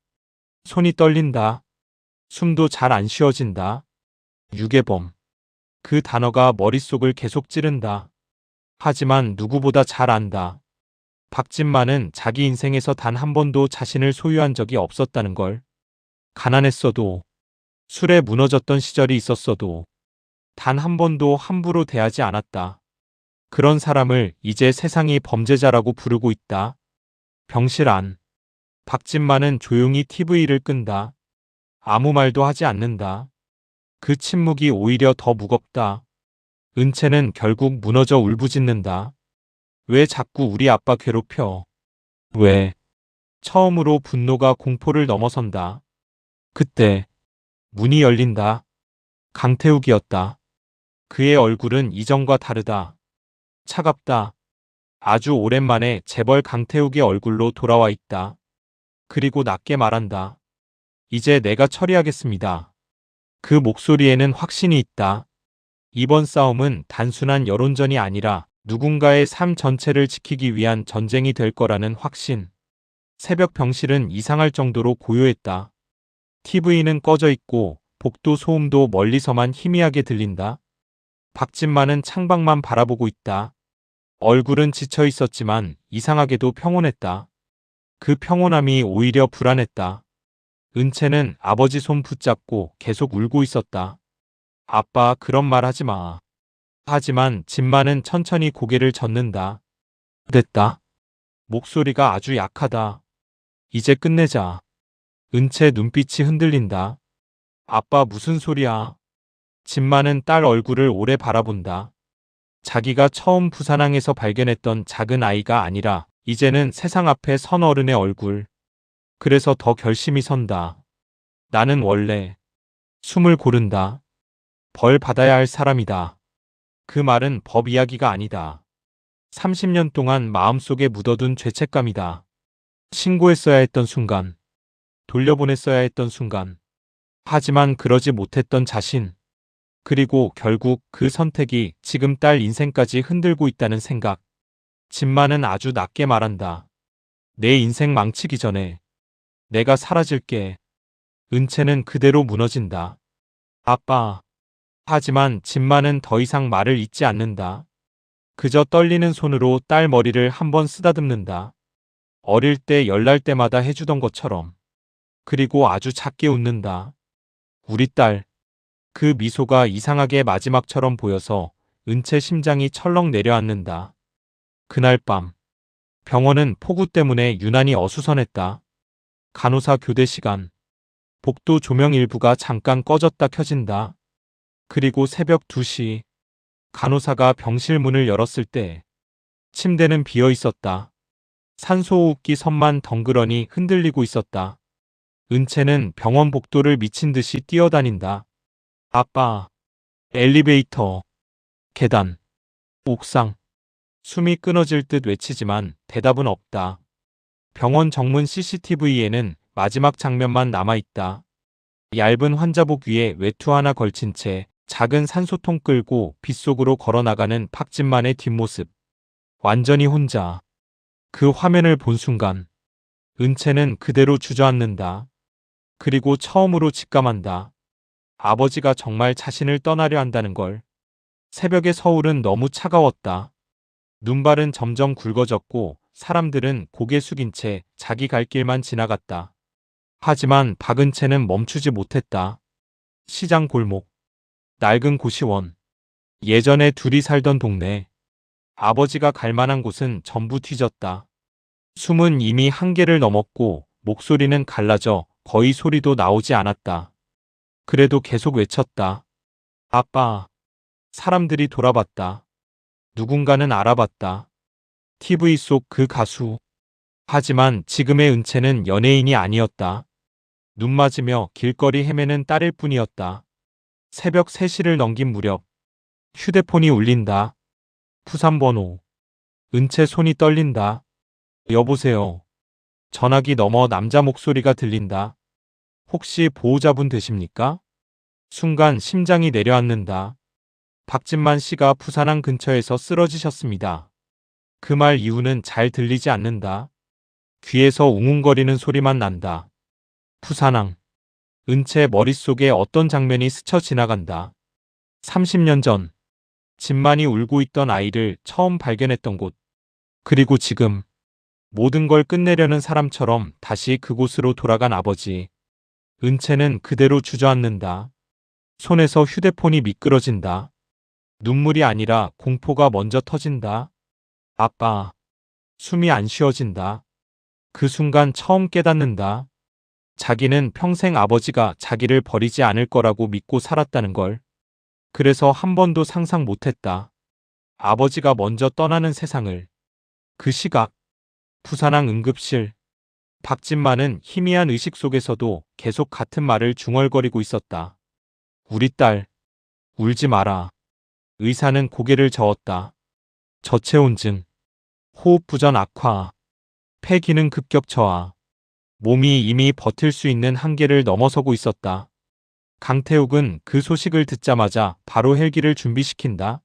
손이 떨린다. 숨도 잘 안 쉬어진다. 유괴범. 그 단어가 머릿속을 계속 찌른다. 하지만 누구보다 잘 안다. 박진만은 자기 인생에서 단 한 번도 자신을 소유한 적이 없었다는 걸. 가난했어도, 술에 무너졌던 시절이 있었어도 단 한 번도 함부로 대하지 않았다. 그런 사람을 이제 세상이 범죄자라고 부르고 있다. 병실 안. 박진만은 조용히 TV를 끈다. 아무 말도 하지 않는다. 그 침묵이 오히려 더 무겁다. 은채는 결국 무너져 울부짖는다. 왜 자꾸 우리 아빠 괴롭혀? 왜? 처음으로 분노가 공포를 넘어선다. 그때 문이 열린다. 강태욱이었다. 그의 얼굴은 이전과 다르다. 차갑다. 아주 오랜만에 재벌 강태욱의 얼굴로 돌아와 있다. 그리고 낮게 말한다. 이제 내가 처리하겠습니다. 그 목소리에는 확신이 있다. 이번 싸움은 단순한 여론전이 아니라 누군가의 삶 전체를 지키기 위한 전쟁이 될 거라는 확신. 새벽 병실은 이상할 정도로 고요했다. TV는 꺼져 있고 복도 소음도 멀리서만 희미하게 들린다. 박진만은 창밖만 바라보고 있다. 얼굴은 지쳐 있었지만 이상하게도 평온했다. 그 평온함이 오히려 불안했다. 은채는 아버지 손 붙잡고 계속 울고 있었다. 아빠, 그런 말 하지 마. 하지만 진만은 천천히 고개를 젓는다. 됐다. 목소리가 아주 약하다. 이제 끝내자. 은채 눈빛이 흔들린다. 아빠, 무슨 소리야. 진만은 딸 얼굴을 오래 바라본다. 자기가 처음 부산항에서 발견했던 작은 아이가 아니라 이제는 세상 앞에 선 어른의 얼굴. 그래서 더 결심이 선다. 나는 원래 숨을 고른다. 벌 받아야 할 사람이다. 그 말은 법 이야기가 아니다. 30년 동안 마음속에 묻어둔 죄책감이다. 신고했어야 했던 순간. 돌려보냈어야 했던 순간. 하지만 그러지 못했던 자신. 그리고 결국 그 선택이 지금 딸 인생까지 흔들고 있다는 생각. 진만은 아주 낮게 말한다. 내 인생 망치기 전에 내가 사라질게. 은채는 그대로 무너진다. 아빠. 하지만 진만은 더 이상 말을 잇지 않는다. 그저 떨리는 손으로 딸 머리를 한번 쓰다듬는다. 어릴 때 열날 때마다 해주던 것처럼. 그리고 아주 작게 웃는다. 우리 딸. 그 미소가 이상하게 마지막처럼 보여서 은채 심장이 철렁 내려앉는다. 그날 밤. 병원은 폭우 때문에 유난히 어수선했다. 간호사 교대 시간. 복도 조명 일부가 잠깐 꺼졌다 켜진다. 그리고 새벽 2시. 간호사가 병실 문을 열었을 때 침대는 비어 있었다. 산소호흡기 선만 덩그러니 흔들리고 있었다. 은채는 병원 복도를 미친 듯이 뛰어다닌다. 아빠. 엘리베이터. 계단. 옥상. 숨이 끊어질 듯 외치지만 대답은 없다. 병원 정문 CCTV에는 마지막 장면만 남아있다. 얇은 환자복 위에 외투 하나 걸친 채 작은 산소통 끌고 빗속으로 걸어나가는 박진만의 뒷모습. 완전히 혼자. 그 화면을 본 순간 은채는 그대로 주저앉는다. 그리고 처음으로 직감한다. 아버지가 정말 자신을 떠나려 한다는 걸. 새벽의 서울은 너무 차가웠다. 눈발은 점점 굵어졌고 사람들은 고개 숙인 채 자기 갈 길만 지나갔다. 하지만 박은채는 멈추지 못했다. 시장 골목. 낡은 고시원. 예전에 둘이 살던 동네. 아버지가 갈 만한 곳은 전부 뒤졌다. 숨은 이미 한계를 넘었고 목소리는 갈라져 거의 소리도 나오지 않았다. 그래도 계속 외쳤다. 아빠. 사람들이 돌아봤다. 누군가는 알아봤다. TV 속 그 가수. 하지만 지금의 은채는 연예인이 아니었다. 눈 맞으며 길거리 헤매는 딸일 뿐이었다. 새벽 3시를 넘긴 무렵 휴대폰이 울린다. 부산번호. 은채 손이 떨린다. 여보세요. 전화기 너머 남자 목소리가 들린다. 혹시 보호자분 되십니까? 순간 심장이 내려앉는다. 박진만 씨가 부산항 근처에서 쓰러지셨습니다. 그 말 이후는 잘 들리지 않는다. 귀에서 웅웅거리는 소리만 난다. 부산항. 은채 머릿속에 어떤 장면이 스쳐 지나간다. 30년 전. 진만이 울고 있던 아이를 처음 발견했던 곳. 그리고 지금. 모든 걸 끝내려는 사람처럼 다시 그곳으로 돌아간 아버지. 은채는 그대로 주저앉는다. 손에서 휴대폰이 미끄러진다. 눈물이 아니라 공포가 먼저 터진다. 아빠. 숨이 안 쉬어진다. 그 순간 처음 깨닫는다. 자기는 평생 아버지가 자기를 버리지 않을 거라고 믿고 살았다는 걸. 그래서 한 번도 상상 못했다. 아버지가 먼저 떠나는 세상을. 그 시각. 부산항 응급실. 박진만은 희미한 의식 속에서도 계속 같은 말을 중얼거리고 있었다. 우리 딸. 울지 마라. 의사는 고개를 저었다. 저체온증. 호흡 부전 악화. 폐 기능 급격 저하. 몸이 이미 버틸 수 있는 한계를 넘어서고 있었다. 강태욱은 그 소식을 듣자마자 바로 헬기를 준비시킨다.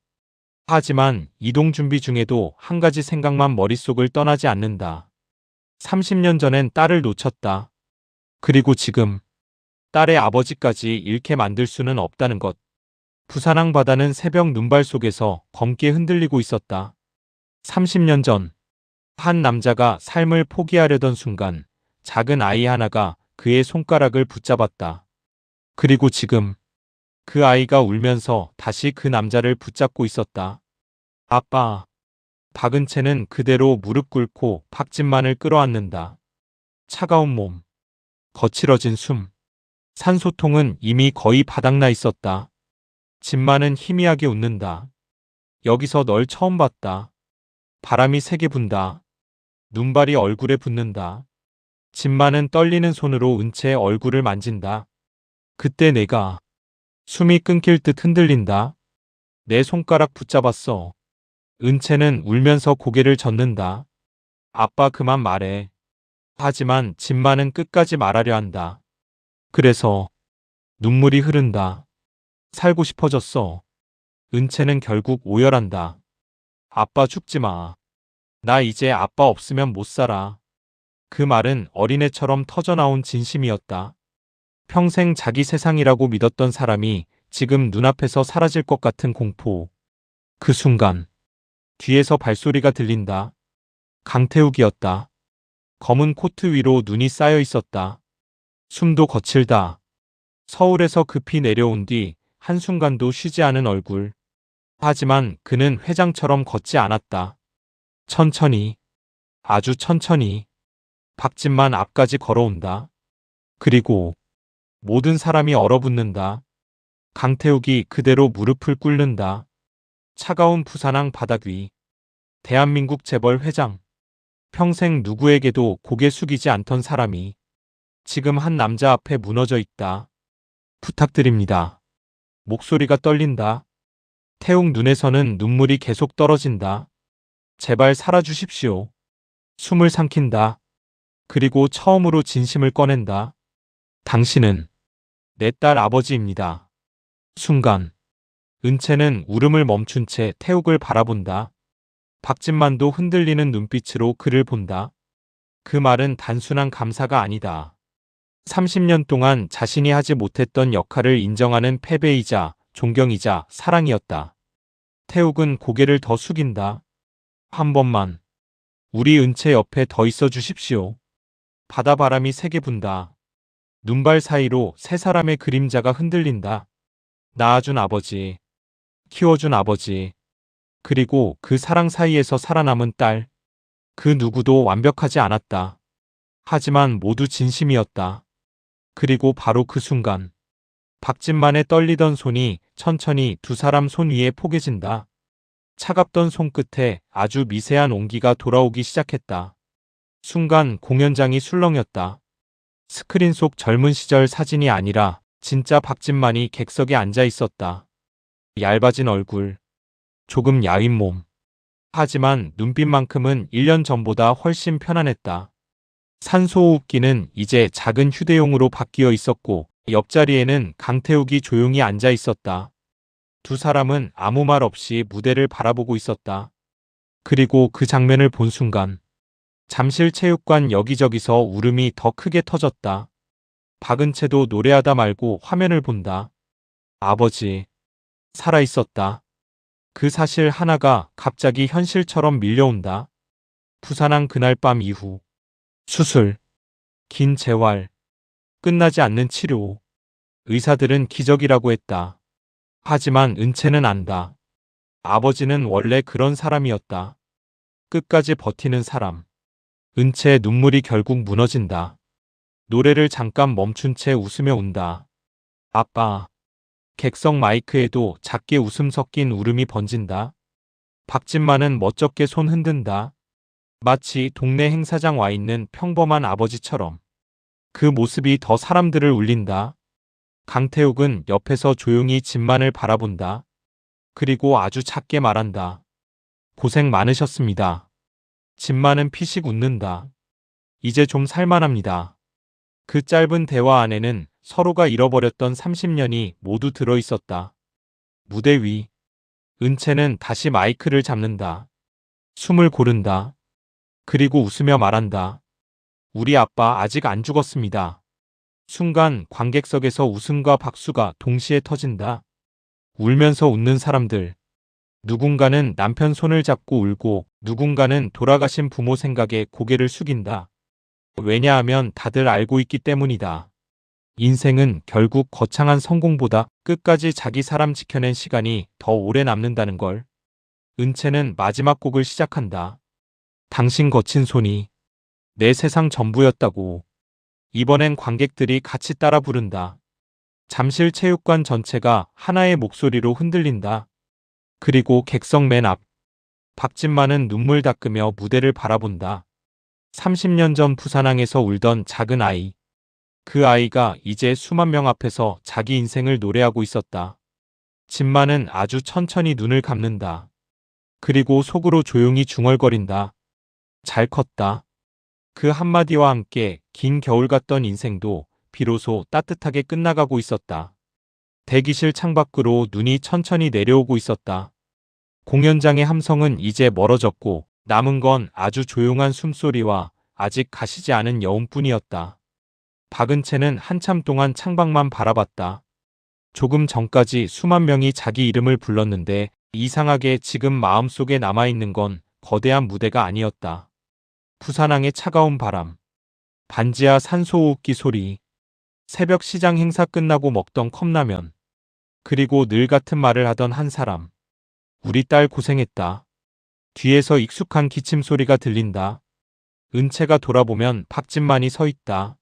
하지만 이동 준비 중에도 한 가지 생각만 머릿속을 떠나지 않는다. 30년 전엔 딸을 놓쳤다. 그리고 지금 딸의 아버지까지 잃게 만들 수는 없다는 것. 부산항 바다는 새벽 눈발 속에서 검게 흔들리고 있었다. 30년 전, 한 남자가 삶을 포기하려던 순간 작은 아이 하나가 그의 손가락을 붙잡았다. 그리고 지금 그 아이가 울면서 다시 그 남자를 붙잡고 있었다. 아빠. 박은채는 그대로 무릎 꿇고 박진만을 끌어안는다. 차가운 몸, 거칠어진 숨. 산소통은 이미 거의 바닥나 있었다. 진만은 희미하게 웃는다. 여기서 널 처음 봤다. 바람이 세게 분다. 눈발이 얼굴에 붙는다. 진만은 떨리는 손으로 은채의 얼굴을 만진다. 그때 내가 숨이 끊길 듯 흔들린다. 내 손가락 붙잡았어. 은채는 울면서 고개를 젓는다. 아빠 그만 말해. 하지만 진만은 끝까지 말하려 한다. 그래서 눈물이 흐른다. 살고 싶어졌어. 은채는 결국 오열한다. 아빠 죽지 마. 나 이제 아빠 없으면 못 살아. 그 말은 어린애처럼 터져나온 진심이었다. 평생 자기 세상이라고 믿었던 사람이 지금 눈앞에서 사라질 것 같은 공포. 그 순간 뒤에서 발소리가 들린다. 강태욱이었다. 검은 코트 위로 눈이 쌓여 있었다. 숨도 거칠다. 서울에서 급히 내려온 뒤 한순간도 쉬지 않은 얼굴. 하지만 그는 회장처럼 걷지 않았다. 천천히, 아주 천천히. 박진만 앞까지 걸어온다. 그리고 모든 사람이 얼어붙는다. 강태욱이 그대로 무릎을 꿇는다. 차가운 부산항 바닥 위. 대한민국 재벌 회장. 평생 누구에게도 고개 숙이지 않던 사람이 지금 한 남자 앞에 무너져 있다. 부탁드립니다. 목소리가 떨린다. 태욱 눈에서는 눈물이 계속 떨어진다. 제발 살아주십시오. 숨을 삼킨다. 그리고 처음으로 진심을 꺼낸다. 당신은 내 딸 아버지입니다. 순간 은채는 울음을 멈춘 채 태욱을 바라본다. 박진만도 흔들리는 눈빛으로 그를 본다. 그 말은 단순한 감사가 아니다. 30년 동안 자신이 하지 못했던 역할을 인정하는 패배이자 존경이자 사랑이었다. 태욱은 고개를 더 숙인다. 한 번만 우리 은채 옆에 더 있어 주십시오. 바다바람이 세게 분다. 눈발 사이로 세 사람의 그림자가 흔들린다. 낳아준 아버지, 키워준 아버지, 그리고 그 사랑 사이에서 살아남은 딸. 그 누구도 완벽하지 않았다. 하지만 모두 진심이었다. 그리고 바로 그 순간 박진만의 떨리던 손이 천천히 두 사람 손 위에 포개진다. 차갑던 손끝에 아주 미세한 온기가 돌아오기 시작했다. 순간 공연장이 술렁였다. 스크린 속 젊은 시절 사진이 아니라 진짜 박진만이 객석에 앉아 있었다. 얇아진 얼굴, 조금 야윈 몸. 하지만 눈빛만큼은 1년 전보다 훨씬 편안했다. 산소호흡기는 이제 작은 휴대용으로 바뀌어 있었고 옆자리에는 강태욱이 조용히 앉아 있었다. 두 사람은 아무 말 없이 무대를 바라보고 있었다. 그리고 그 장면을 본 순간 잠실체육관 여기저기서 울음이 더 크게 터졌다. 박은채도 노래하다 말고 화면을 본다. 아버지, 살아있었다. 그 사실 하나가 갑자기 현실처럼 밀려온다. 부산항 그날 밤 이후. 수술, 긴 재활, 끝나지 않는 치료. 의사들은 기적이라고 했다. 하지만 은채는 안다. 아버지는 원래 그런 사람이었다. 끝까지 버티는 사람. 은채의 눈물이 결국 무너진다. 노래를 잠깐 멈춘 채 웃으며 운다. 아빠. 객석 마이크에도 작게 웃음 섞인 울음이 번진다. 박진만은 멋쩍게 손 흔든다. 마치 동네 행사장 와 있는 평범한 아버지처럼. 그 모습이 더 사람들을 울린다. 강태욱은 옆에서 조용히 진만을 바라본다. 그리고 아주 작게 말한다. 고생 많으셨습니다. 진만은 피식 웃는다. 이제 좀 살만합니다. 그 짧은 대화 안에는 서로가 잃어버렸던 30년이 모두 들어 있었다. 무대 위. 은채는 다시 마이크를 잡는다. 숨을 고른다. 그리고 웃으며 말한다. 우리 아빠 아직 안 죽었습니다. 순간 관객석에서 웃음과 박수가 동시에 터진다. 울면서 웃는 사람들. 누군가는 남편 손을 잡고 울고 누군가는 돌아가신 부모 생각에 고개를 숙인다. 왜냐하면 다들 알고 있기 때문이다. 인생은 결국 거창한 성공보다 끝까지 자기 사람 지켜낸 시간이 더 오래 남는다는 걸. 은채는 마지막 곡을 시작한다. 당신 거친 손이 내 세상 전부였다고. 이번엔 관객들이 같이 따라 부른다. 잠실체육관 전체가 하나의 목소리로 흔들린다. 그리고 객석 맨 앞. 박진만은 눈물 닦으며 무대를 바라본다. 30년 전 부산항에서 울던 작은 아이. 그 아이가 이제 수만 명 앞에서 자기 인생을 노래하고 있었다. 진만은 아주 천천히 눈을 감는다. 그리고 속으로 조용히 중얼거린다. 잘 컸다. 그 한마디와 함께 긴 겨울 같던 인생도 비로소 따뜻하게 끝나가고 있었다. 대기실 창밖으로 눈이 천천히 내려오고 있었다. 공연장의 함성은 이제 멀어졌고 남은 건 아주 조용한 숨소리와 아직 가시지 않은 여운뿐이었다. 박은채는 한참 동안 창밖만 바라봤다. 조금 전까지 수만 명이 자기 이름을 불렀는데 이상하게 지금 마음속에 남아있는 건 거대한 무대가 아니었다. 부산항의 차가운 바람, 반지하 산소호흡기 소리, 새벽 시장 행사 끝나고 먹던 컵라면, 그리고 늘 같은 말을 하던 한 사람. 우리 딸 고생했다. 뒤에서 익숙한 기침 소리가 들린다. 은채가 돌아보면 박진만이 서 있다.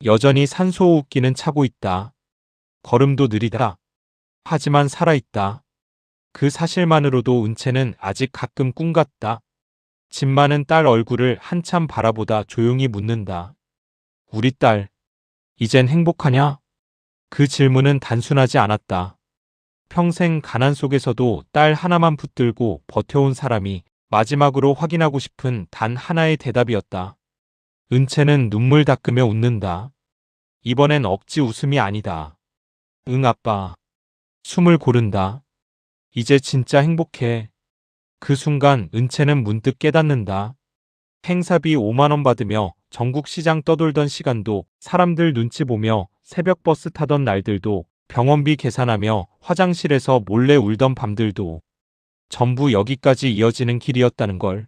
여전히 산소호흡기는 차고 있다. 걸음도 느리다. 하지만 살아있다. 그 사실만으로도 은채는 아직 가끔 꿈 같다. 진만은 딸 얼굴을 한참 바라보다 조용히 묻는다. 우리 딸, 이젠 행복하냐? 그 질문은 단순하지 않았다. 평생 가난 속에서도 딸 하나만 붙들고 버텨온 사람이 마지막으로 확인하고 싶은 단 하나의 대답이었다. 은채는 눈물 닦으며 웃는다. 이번엔 억지 웃음이 아니다. 응, 아빠. 숨을 고른다. 이제 진짜 행복해. 그 순간 은채는 문득 깨닫는다. 행사비 5만 원 받으며 전국 시장 떠돌던 시간도, 사람들 눈치 보며 새벽 버스 타던 날들도, 병원비 계산하며 화장실에서 몰래 울던 밤들도 전부 여기까지 이어지는 길이었다는 걸.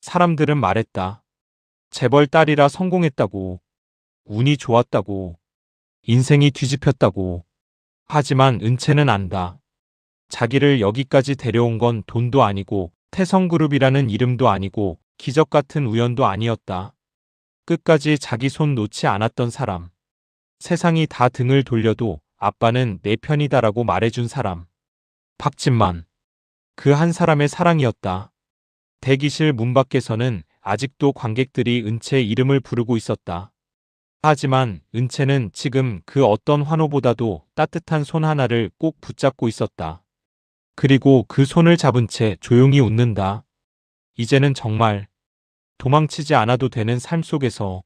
사람들은 말했다. 재벌 딸이라 성공했다고. 운이 좋았다고. 인생이 뒤집혔다고. 하지만 은채는 안다. 자기를 여기까지 데려온 건 돈도 아니고 태성그룹이라는 이름도 아니고 기적 같은 우연도 아니었다. 끝까지 자기 손 놓지 않았던 사람. 세상이 다 등을 돌려도 아빠는 내 편이다라고 말해준 사람. 박진만. 그 한 사람의 사랑이었다. 대기실 문 밖에서는 아직도 관객들이 은채의 이름을 부르고 있었다. 하지만 은채는 지금 그 어떤 환호보다도 따뜻한 손 하나를 꼭 붙잡고 있었다. 그리고 그 손을 잡은 채 조용히 웃는다. 이제는 정말 도망치지 않아도 되는 삶 속에서